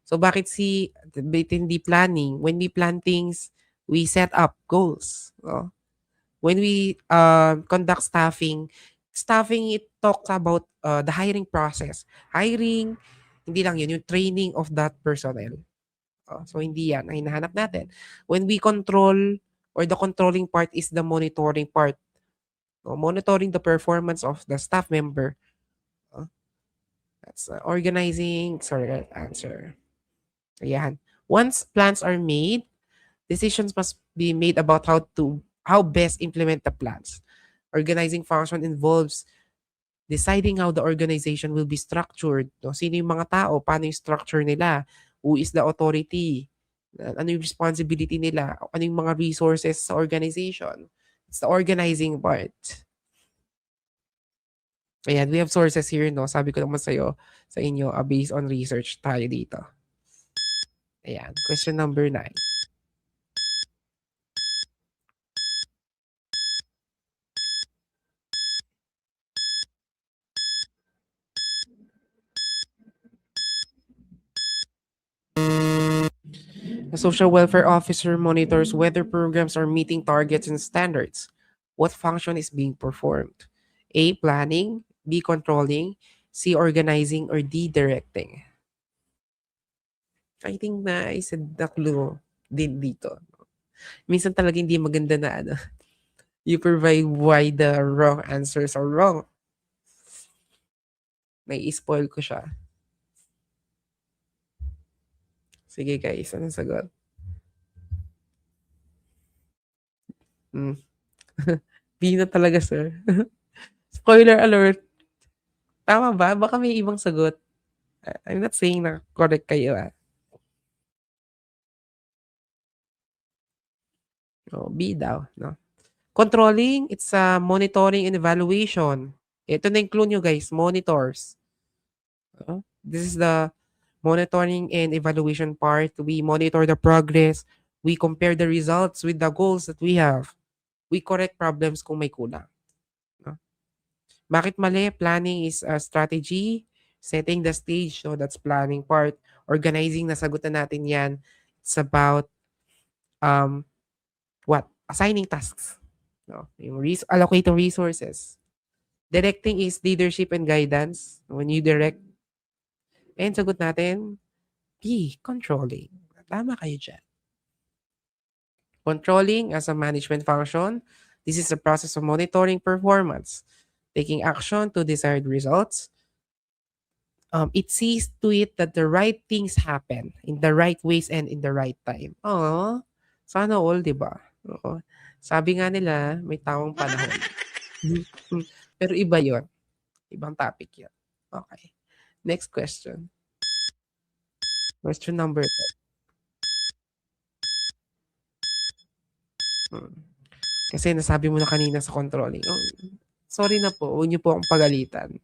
So bakit hindi planning? When we plan things, we set up goals. No? When we conduct staffing it talks about the hiring process. Hiring, hindi lang yun, yung training of that personnel. So hindi yan ang hinahanap natin. When we control or the controlling part is the monitoring part. No? Monitoring the performance of the staff member. Uh, that's organizing. Sorry, right answer. Ayan. Once plans are made, decisions must be made about how best implement the plans. Organizing function involves deciding how the organization will be structured. No? Sino yung mga tao? Paano yung structure nila? Who is the authority? Ano yung responsibility nila? Ano yung mga resources sa organization? It's the organizing part. Ayan, we have sources here, no? Sabi ko naman sa inyo, based on research tayo dito. Ayan, question number 9. A social welfare officer monitors whether programs are meeting targets and standards. What function is being performed? A. Planning. B. Controlling. C. Organizing. Or D. Directing. I think na I said the clue din dito. Minsan talaga hindi maganda na you provide why the wrong answers are wrong. May spoil ko siya. Sige guys, anong sagot? B na talaga, sir. Spoiler alert. Tama ba? Baka may ibang sagot. I'm not saying na correct kayo. Oh, B daw, no? Controlling, it's monitoring and evaluation. Ito na yung clue nyo guys, monitors. This is the monitoring and evaluation part. We monitor the progress. We compare the results with the goals that we have. We correct problems kung may kulang. No? Bakit mali? Planning is a strategy. Setting the stage, so that's planning part. Organizing, nasagutan natin yan. It's about what? Assigning tasks. No? Yung allocating resources. Directing is leadership and guidance. When you direct, and sagot natin, B, controlling. Tama kayo dyan. Controlling as a management function, this is the process of monitoring performance, taking action to desired results. It sees to it that the right things happen in the right ways and in the right time. Oh, sana all, di ba? Oo. Sabi nga nila, may tamang panahon. Pero iba yon. Ibang topic yun. Okay. Next question. Question number 10. Kasi nasabi mo na kanina sa controlling. Oh, sorry na po, huwag niyo po akong pagalitan.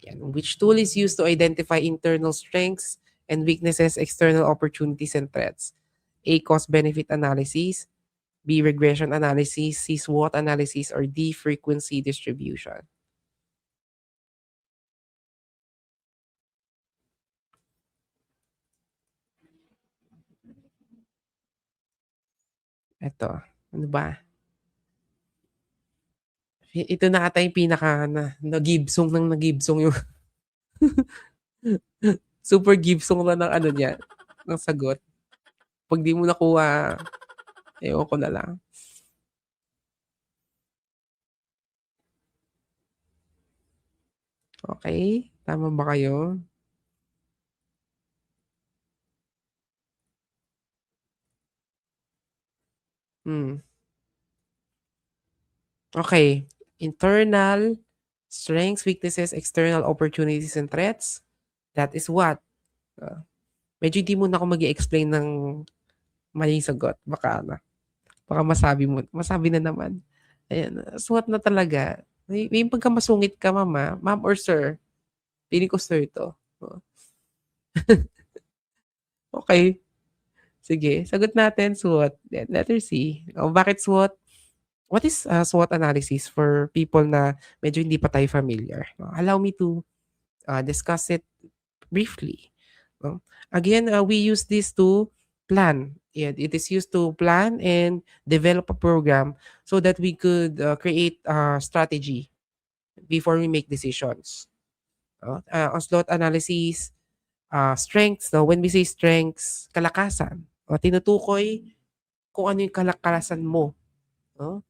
Yan. Which tool is used to identify internal strengths and weaknesses, external opportunities and threats? A. Cost-benefit analysis. B. Regression analysis. C. SWOT analysis. Or D. Frequency distribution. Ito. Ano ba? Ito na ata yung pinaka nagibsong yung super gibsong na ng ano niya, ng sagot. Pag di mo nakuha, ewan ko na lang. Okay? Tama ba kayo? Okay. Internal strengths, weaknesses, external opportunities, and threats. That is what? Medyo di mo na ako mag-i-explain ng maling sagot. Baka masabi na naman. Ayan, SWOT na talaga. May pagkamasungit ka, mama. Ma'am or sir? Pili ko sir to. Okay. Sige, sagot natin SWOT. Letter C. Bakit SWOT? What is SWOT analysis for people na medyo hindi pa tayo familiar? Allow me to discuss it briefly. No? Again, we use this to plan. Yeah, it is used to plan and develop a program so that we could create a strategy before we make decisions. On SWOT analysis, strengths, no? When we say strengths, kalakasan. Tinutukoy kung ano yung kalakasan mo. No?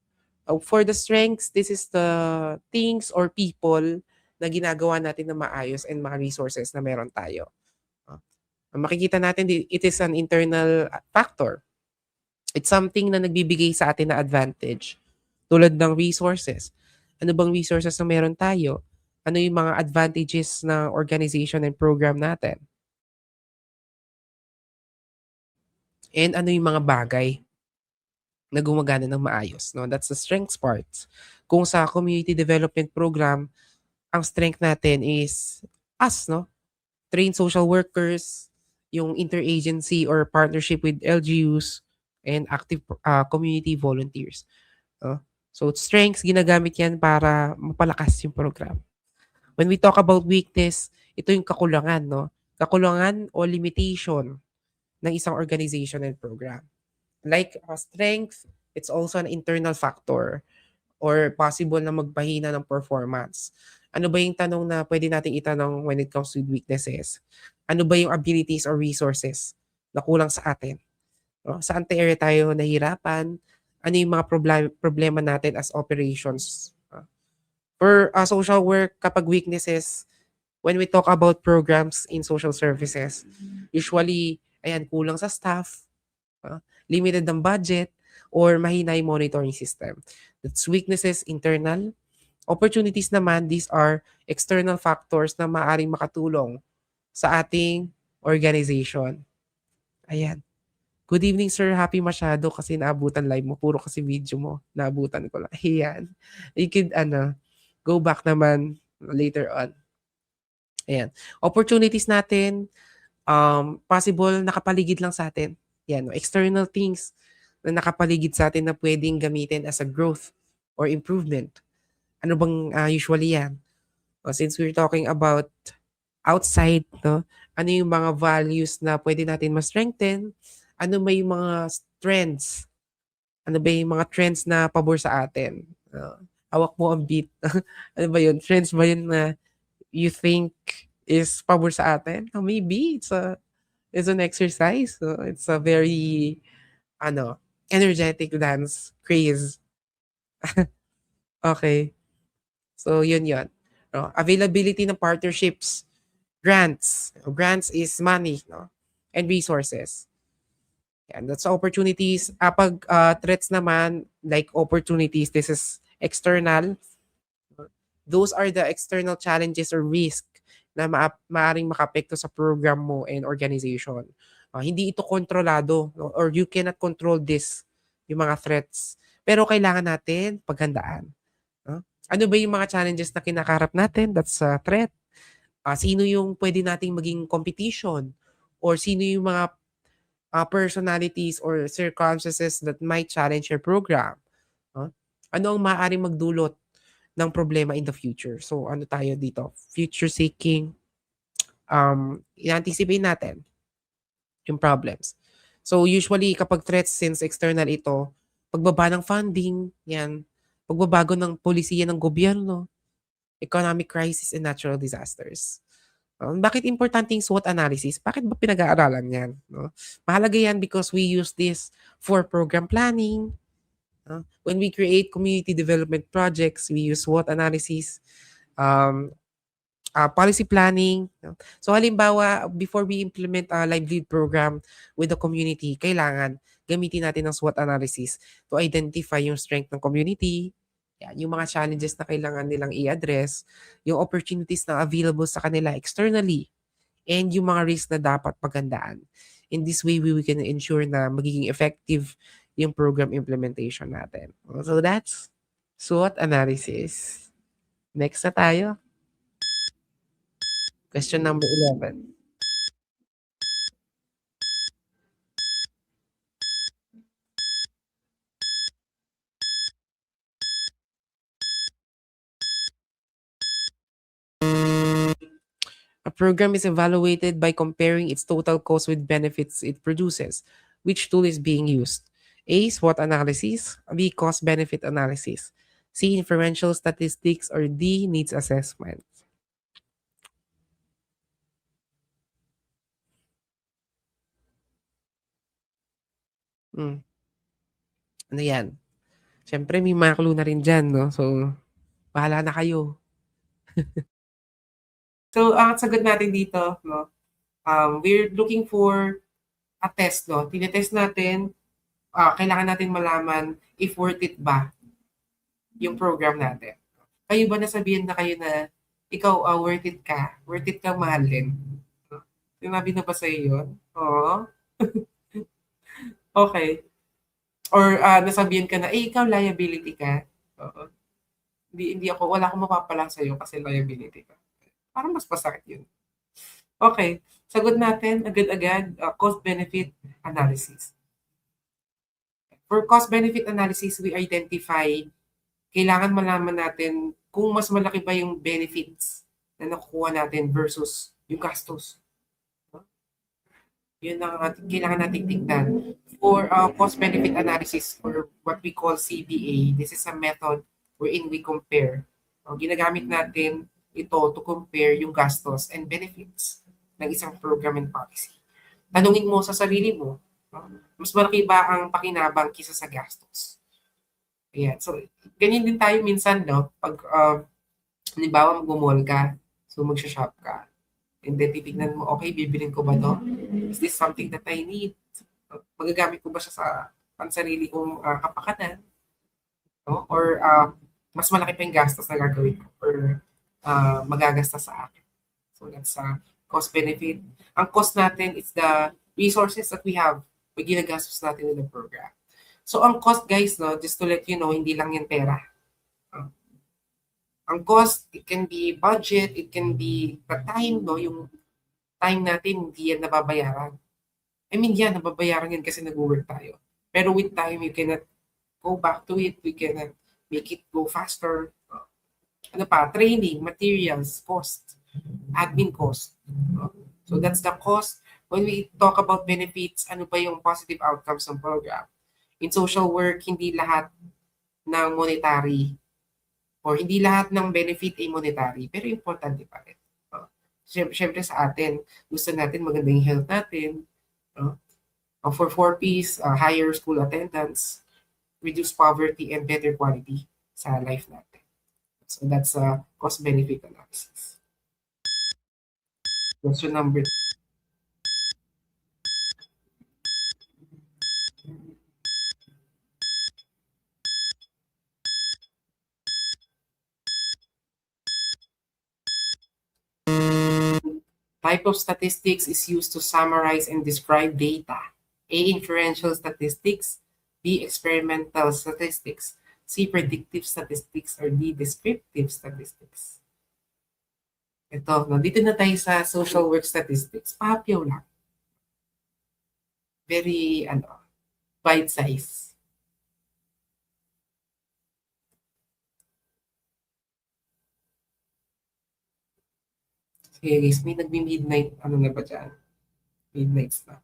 For the strengths, this is the things or people na ginagawa natin na maayos and mga resources na meron tayo. Ah, Makikita natin, it is an internal factor. It's something na nagbibigay sa atin na advantage. Tulad ng resources. Ano bang resources na meron tayo? Ano yung mga advantages na organization and program natin? And ano yung mga bagay na gumagana ng maayos, no? That's the strengths parts. Kung sa community development program, ang strength natin is us, no? Trained social workers, yung interagency or partnership with LGUs, and active community volunteers. No? So, strengths, ginagamit yan para mapalakas yung program. When we talk about weakness, ito yung kakulangan, no? Kakulangan o limitation ng isang organization and program. Like strength, it's also an internal factor or possible na magpahina ng performance. Ano ba yung tanong na pwede nating itanong when it comes to weaknesses? Ano ba yung abilities or resources na kulang sa atin? No? Saan area tayo nahirapan? Ano yung mga problema natin as operations? For social work, kapag weaknesses, when we talk about programs in social services, usually, ayan, kulang sa staff, limited ang budget, or mahina yung monitoring system. That's weaknesses internal. Opportunities naman, these are external factors na maaaring makatulong sa ating organization. Ayan. Good evening, sir. Happy masyado kasi naabutan live mo. Puro kasi video mo. Naabutan ko lang. Ayan. You could, go back naman later on. Ayan. Opportunities natin, possible nakapaligid lang sa atin. Yan, no? External things na nakapaligid sa atin na pwedeng gamitin as a growth or improvement. Ano bang usually yan? Since we're talking about outside, no? Ano yung mga values na pwede natin ma-strengthen? Ano may mga trends? Ano ba yung mga trends na pabor sa atin? Hawak mo ang beat. Ano ba yun? Trends ba yun na you think is pabor sa atin? Maybe it's an exercise. It's a very ano, energetic dance craze. Okay. So yun yun. No? Availability ng partnerships, grants. Grants is money, no? And resources. Yan, that's opportunities. Pag threats naman, like opportunities, this is external. Those are the external challenges or risk na maaring makapekto sa program mo and organization. Hindi ito kontrolado, no? Or you cannot control this, yung mga threats. Pero kailangan natin paghandaan. No? Ano ba yung mga challenges na kinakaharap natin? That's a threat. Sino yung pwede nating maging competition? Or sino yung mga personalities or circumstances that might challenge your program? Ano ang maaaring magdulot ng problema in the future? So ano tayo dito? Future seeking, i-anticipate natin yung problems. So usually kapag threats, since external ito, pagbaba ng funding, yan, pagbabago ng polisiya ng gobyerno, economic crisis and natural disasters. Bakit importante yung SWOT analysis? Bakit ba pinag-aaralan yan? No? Mahalaga yan because we use this for program planning. When we create community development projects, we use SWOT analysis, um, policy planning. No? So halimbawa, before we implement a livelihood program with the community, kailangan gamitin natin ng SWOT analysis to identify yung strength ng community, yan, yung mga challenges na kailangan nilang i-address, yung opportunities na available sa kanila externally, and yung mga risks na dapat paghandaan. In this way, we can ensure na magiging effective yung program implementation natin. So that's SWOT analysis. Next na tayo. Question number 11. A program is evaluated by comparing its total cost with benefits it produces. Which tool is being used? A. SWOT analysis. B. Cost benefit analysis. C. Inferential statistics. Or D. Needs assessment. Hmm. Ano yan? Siyempre may mga clue na rin dyan, no? So, bahala na kayo. So, ang sagot natin dito, no? We're looking for a test, no? Tinetest natin, kailangan natin malaman if worth it ba yung program natin. Kayo ba nasabihan na kayo na ikaw, worth it ka? Worth it kang mahalin? No? Sinabi na ba sa'yo yun? Oo. Okay. Or nasabihan ka na, ikaw liability ka. Oo. Hindi ako, wala akong mapapala sa'yo kasi liability ka. Parang mas masakit yun. Okay. Sagot natin agad-agad, cost-benefit analysis. For cost-benefit analysis, we identify, kailangan malaman natin kung mas malaki ba yung benefits na nakukuha natin versus yung gastos. Yun ang kailangan nating tignan. For cost-benefit analysis, or what we call CBA, this is a method wherein we compare. Ginagamit natin ito to compare yung gastos and benefits ng isang program and policy. Tanungin mo sa sarili mo, mas malaki ba ang pakinabang kisa sa gastos? Ayan. So, ganyan din tayo minsan, no? Pag, halimbawa, mag-mall ka, so mag-shop ka, and then titignan mo, okay, bibilin ko ba to? Is this something that I need? Magagamit ko ba siya sa pansarili kong kapakanan? No? Or mas malaki pa yung gastos na gagawin ko or magagasta sa akin. So that's cost benefit. Ang cost natin is the resources that we have pag ginagastos natin in the program. So ang cost, guys, no, just to let you know, hindi lang yan pera. Ang cost, it can be budget, it can be the time, no, yung time natin, hindi yan nababayaran. I mean, yan, nababayaran yan kasi nag-work tayo. Pero with time, you cannot go back to it. We cannot make it go faster. Ano pa? Training, materials, cost, admin cost. So that's the cost. When we talk about benefits, ano ba yung positive outcomes ng program? In social work, hindi lahat ng monetary or hindi lahat ng benefit ay monetary, pero importante pa rin. Siyempre sa atin, gusto natin maganda yung health natin. For 4Ps, higher school attendance, reduce poverty, and better quality sa life natin. So that's a cost-benefit analysis. Question number 2. Type of statistics is used to summarize and describe data. A. Inferential statistics. B. Experimental statistics. C. Predictive statistics. Or D. Descriptive statistics. Ito, dito na tayo sa social work statistics. Papyaw lang. Very, bite size. Sige guys, may nagbi-midnight, na ba dyan? Midnight snack.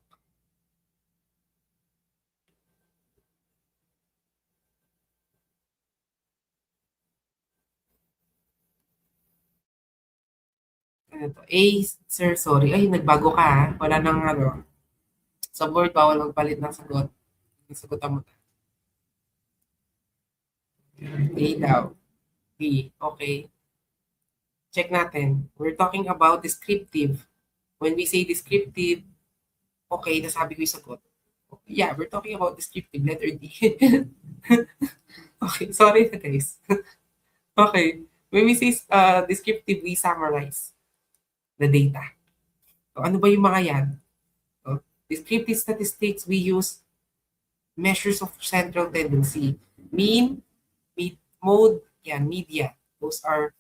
Ano to? A, sir, sorry. Ay, nagbago ka ha. Wala nang sa board, bawal magpalit ng sagot. Sagutan mo. A daw. B, okay. Check natin. We're talking about descriptive. When we say descriptive, okay, nasabi ko yung sagot. Yeah, we're talking about descriptive, letter D. Okay, sorry na guys. Okay, when we say descriptive, we summarize the data. So, ano ba yung mga yan? So, descriptive statistics, we use measures of central tendency. Mean, mode, yan, media. Those are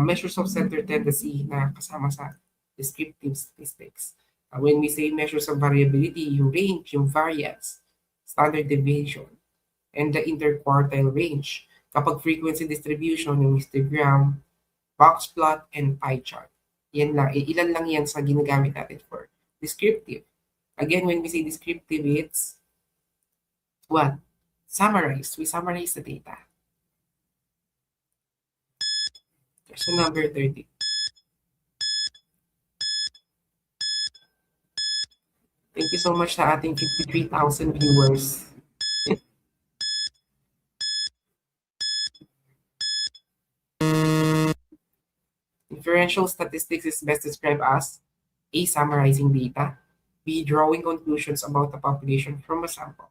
measures of central tendency na kasama sa descriptive statistics. When we say measures of variability, yung range, yung variance, standard deviation, and the interquartile range. Kapag frequency distribution, yung histogram, box plot, and pie chart. Yan lang, ilan lang yan sa ginagamit natin for descriptive. Again, when we say descriptive, it's what? Summarize. We summarize the data. Question number 30. Thank you so much sa ating 53,000 viewers. Inferential statistics is best described as A. Summarizing data, B. Drawing conclusions about the population from a sample,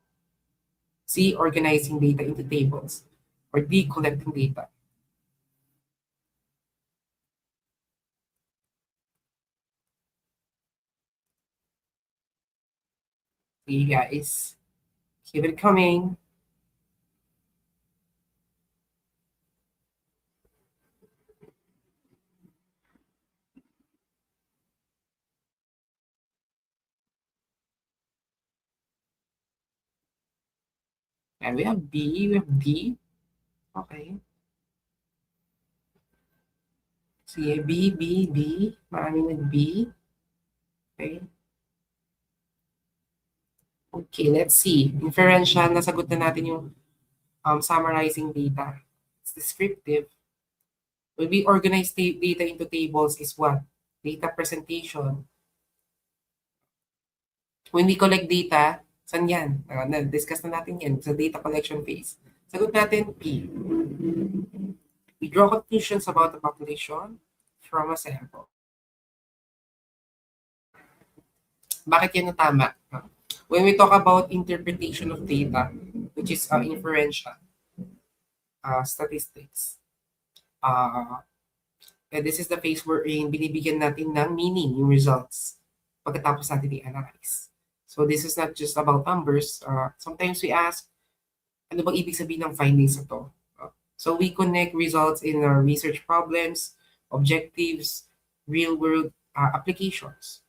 C. Organizing data into tables, or D. Collecting data. See, guys, keep it coming. And we have B, we have D. Okay. Sige, B, B, B. Maraming nag-B. Okay. Okay, let's see. Inferential, nasagot na natin yung summarizing data. It's descriptive. When we organize data into tables is what? Data presentation. When we collect data, saan yan? Na-discuss na natin yan sa data collection phase. Sagot natin, P. We draw conclusions about the population from a sample. Bakit yan ang tama? When we talk about interpretation of data, which is inferential statistics, this is the phase wherein binibigyan natin ng meaning yung results pagkatapos natin i-analyze. So this is not just about numbers. Sometimes we ask, ano bang ibig sabihin ng findings na to? So we connect results in our research problems, objectives, real-world applications.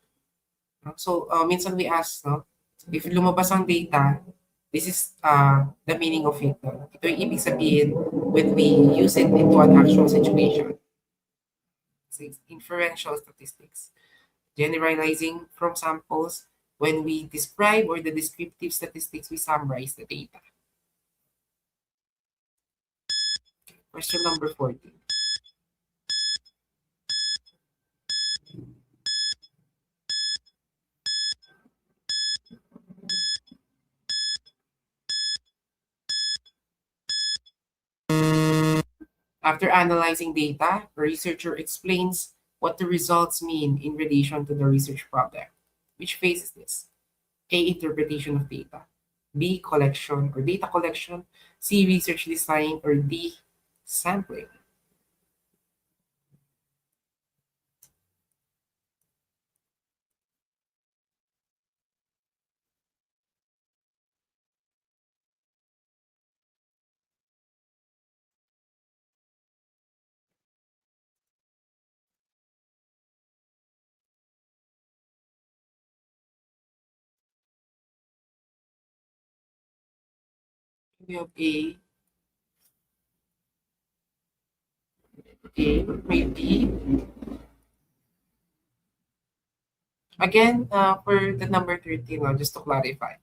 So minsan we ask, no, if lumabas ang data, this is the meaning of it. No? Ito yung ibig sabihin when we use it into an actual situation. So it's inferential statistics. Generalizing from samples, when we describe or the descriptive statistics, we summarize the data. Question number 14. After analyzing data, the researcher explains what the results mean in relation to the research problem. Which phase is this? A. Interpretation of data. B. Collection or data collection. C. Research design. Or D. Sampling. We have A, may B. Again, for the number 13, just to clarify,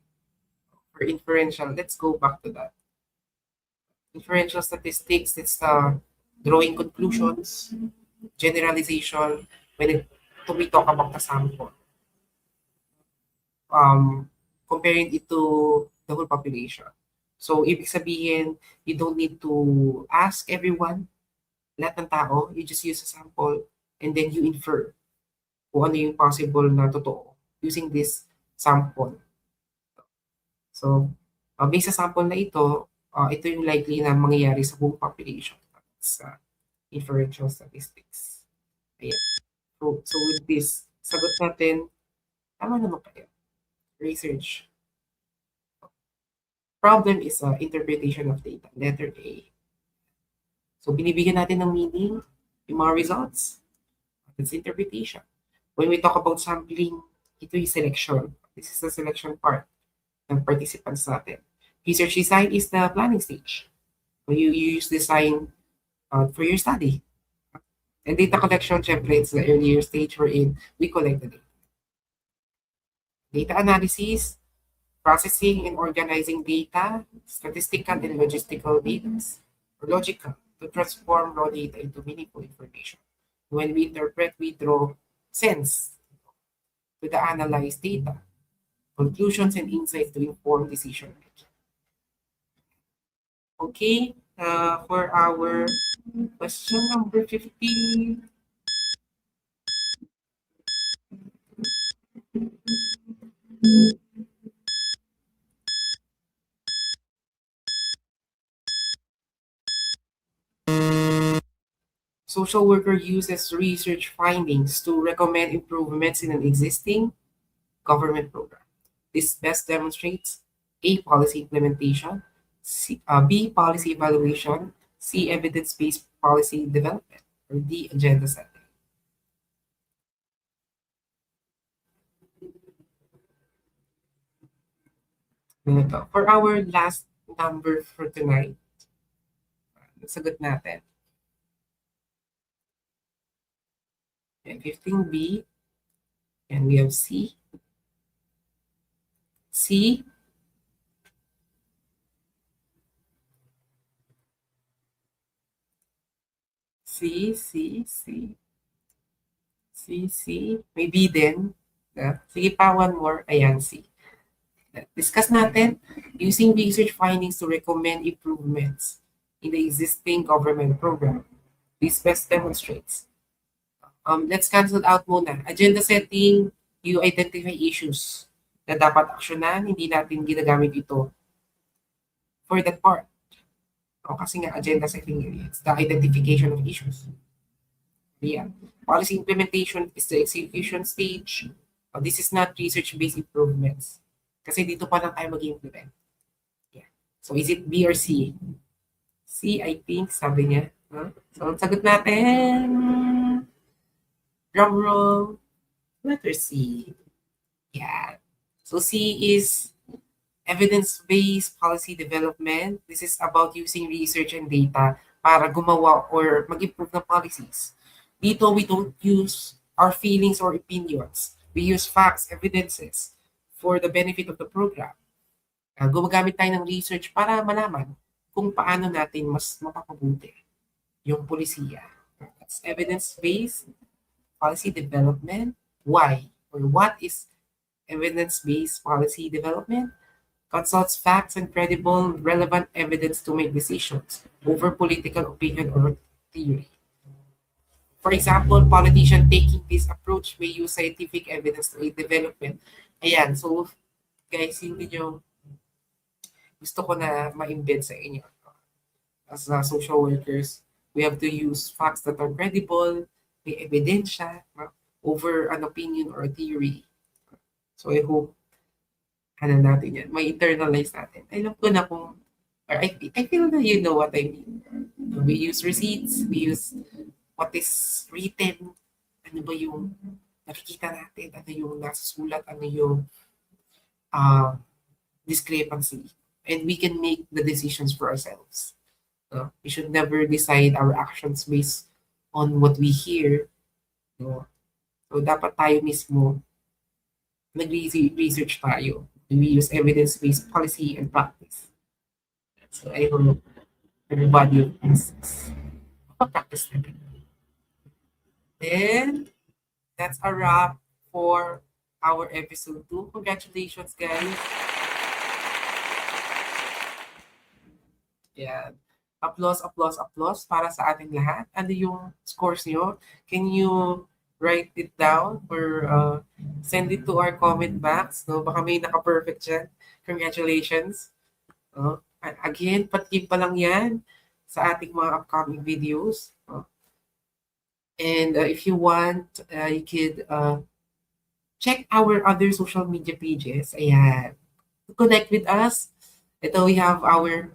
for inferential, let's go back to that. Inferential statistics, it's drawing conclusions, generalization, when we talk about the sample. Comparing it to the whole population. So, ibig sabihin, you don't need to ask everyone, lahat ng tao, you just use a sample, and then you infer kung ano yung possible na totoo using this sample. So, based sa sample na ito yung likely na mangyayari sa buong population. Sa inferential statistics. Ayan. So with this, sagot natin, tama naman kaya. Research. Problem is interpretation of data. Letter A. So binibigyan natin ng meaning yung mga results. That's interpretation. When we talk about sampling, ito yung selection. This is the selection part ng participants natin. Research design is the planning stage. So you use design for your study. And data collection, syempre, it's the earlier stage wherein we collect the data. Data analysis, processing and organizing data, statistical and logistical data, or logical, to transform raw data into meaningful information. When we interpret, we draw sense to the analyzed data, conclusions and insights to inform decision making. Okay, for our question number 15. Social worker uses research findings to recommend improvements in an existing government program. This best demonstrates A, policy implementation, B, policy evaluation, C, evidence-based policy development, or D, agenda setting. Ito. For our last number for tonight, nasagot natin. And 15B, and we have C. C, C, C, C, C, C. Maybe then. Sige pa, one more. Ayan, C. Discuss natin using research findings to recommend improvements in the existing government program. This best demonstrates. Let's cancel out muna. Agenda setting, you identify issues na dapat aksyonan, hindi natin ginagamit ito for that part. O kasi nga, agenda setting, it's the identification of issues. Yeah. Policy implementation is the execution stage. This is not research-based improvements. Kasi dito pa lang tayo mag-implement. Yeah. So is it B or C? C, I think, sabi niya. So, sagot natin. Drum roll. Letter C. Yeah. So C is evidence-based policy development. This is about using research and data para gumawa or mag-improve ng policies. Dito, we don't use our feelings or opinions. We use facts, evidences for the benefit of the program. Gumagamit tayo ng research para malaman kung paano natin mas mapapabuti yung polisiya. That's evidence-based policy development. Why? Or what is evidence-based policy development? Consults facts and credible, relevant evidence to make decisions over political opinion or theory. For example, politicians taking this approach may use scientific evidence to aid development. Ayan, so guys, hindi nyo gusto ko na ma-embed sa inyo. As social workers, we have to use facts that are credible, may ebidensya over an opinion or a theory. So I hope ano natin yan, may internalize natin. Alam ko na kung, or I feel na you know what I mean. We use receipts, we use what is written, ano ba yung nakikita natin, ano yung nasusulat, ano yung discrepancy. And we can make the decisions for ourselves. We should never decide our actions based on what we hear. No? So dapat tayo mismo nag-research tayo. We use evidence-based policy and practice. So I hope everybody is practice natin. Then, that's a wrap for our episode 2. Congratulations, guys. Yeah. Applause, applause, applause para sa ating lahat. Ano yung scores nyo? Can you write it down or send it to our comment box? No? Baka may naka-perfect dyan. Congratulations. Again, pati pa lang yan sa ating mga upcoming videos. And if you want, you could check our other social media pages. Ayan. To connect with us, ito we have our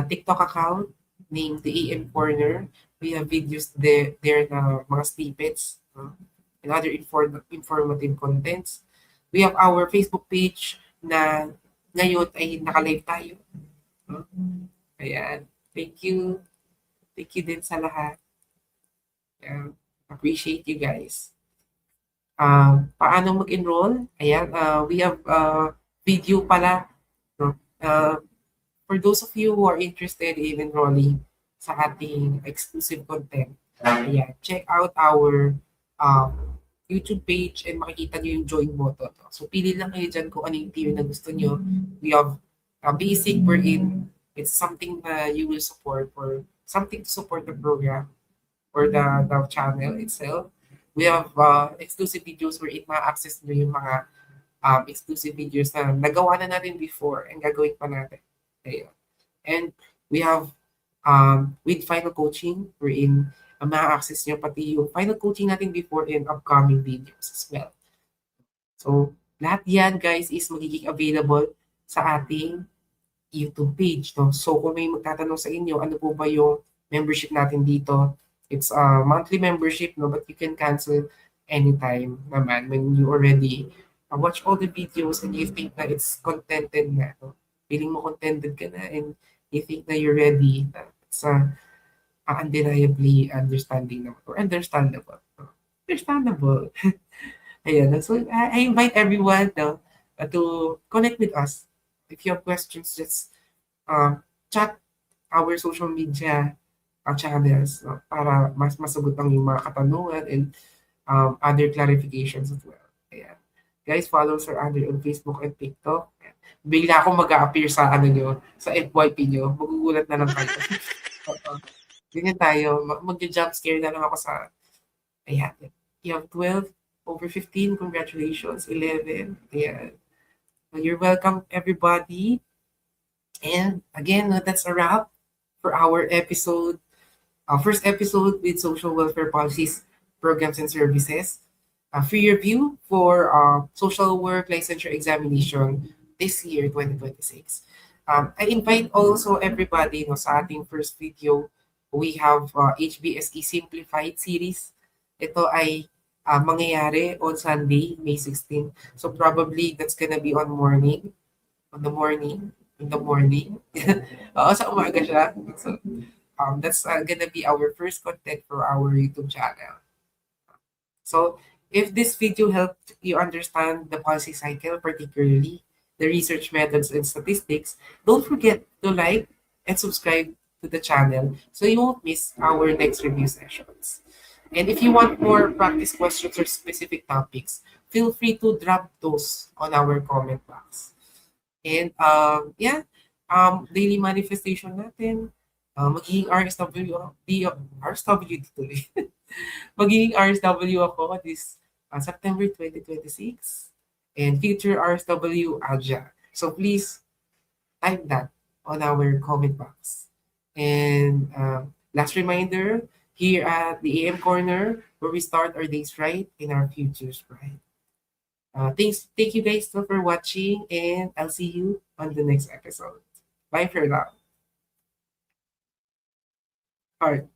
TikTok account named the AM Corner. We have videos there na mga snippets and other informative contents. We have our Facebook page na ngayon ay naka-live tayo. Ayan. Thank you. Thank you din sa lahat. Appreciate you guys. Paano mag-enroll? Ayan, we have video pala. No? For those of you who are interested in enrolling sa ating exclusive content, ayan, check out our YouTube page and makikita nyo yung join button. So, pili lang kayo dyan kung ano yung tier na gusto nyo. We have basic wherein it's something na you will support or something to support the program or the channel itself. We have exclusive videos wherein ma-access nyo yung mga exclusive videos na nagawa na natin before and gagawin pa natin. Ayun. And we have with final coaching wherein ma-access nyo pati yung final coaching natin before and upcoming videos as well. So, lahat yan guys is magiging available sa ating YouTube page. No? So, kung may magtatanong sa inyo, ano po ba yung membership natin dito? It's a monthly membership, no? But you can cancel anytime naman when you already watch all the videos and you think that it's contented na. No? Feeling mo contented ka na and you think na you're ready. It's undeniably understanding naman or understandable. No? Understandable. Ayan. So, I invite everyone no, to connect with us. If you have questions, just chat our social media channels no, para mas masagutan yung mga katanungan and other clarifications as well. Ayan. Guys, follow Sir Andre on Facebook and TikTok. Ayan. Bigla akong mag-a-appear sa ano nyo, sa FYP nyo. Magugulat na lang kayo. Oo. Ganyan tayo. Mag-jump scare na lang ako sa, ayan. You have 12 over 15. Congratulations. 11. Ayan. You're welcome, everybody. And again, that's a wrap for our episode, first episode with social welfare policies, programs, and services. Free review for social work licensure examination this year, 2026. I invite also everybody no, sa ating first video. We have HBSE Simplified series. Ito ay mangyayari on Sunday, May 16. So probably that's gonna be on morning, on the morning, in the morning. Oo, sa umaga siya. So, that's gonna be our first content for our YouTube channel. So, if this video helped you understand the policy cycle, particularly the research methods and statistics, don't forget to like and subscribe to the channel so you won't miss our next review sessions. And if you want more practice questions or specific topics, feel free to drop those on our comment box. And yeah, daily manifestation natin, magiging RSW, RSW tuloy. Magiging RSW ako this September 2026 and future RSW AJA. So please type that on our comment box. And last reminder, here at the AM Corner, where we start our days right in our futures right. Thank you guys for watching, and I'll see you on the next episode. Bye for now. All right.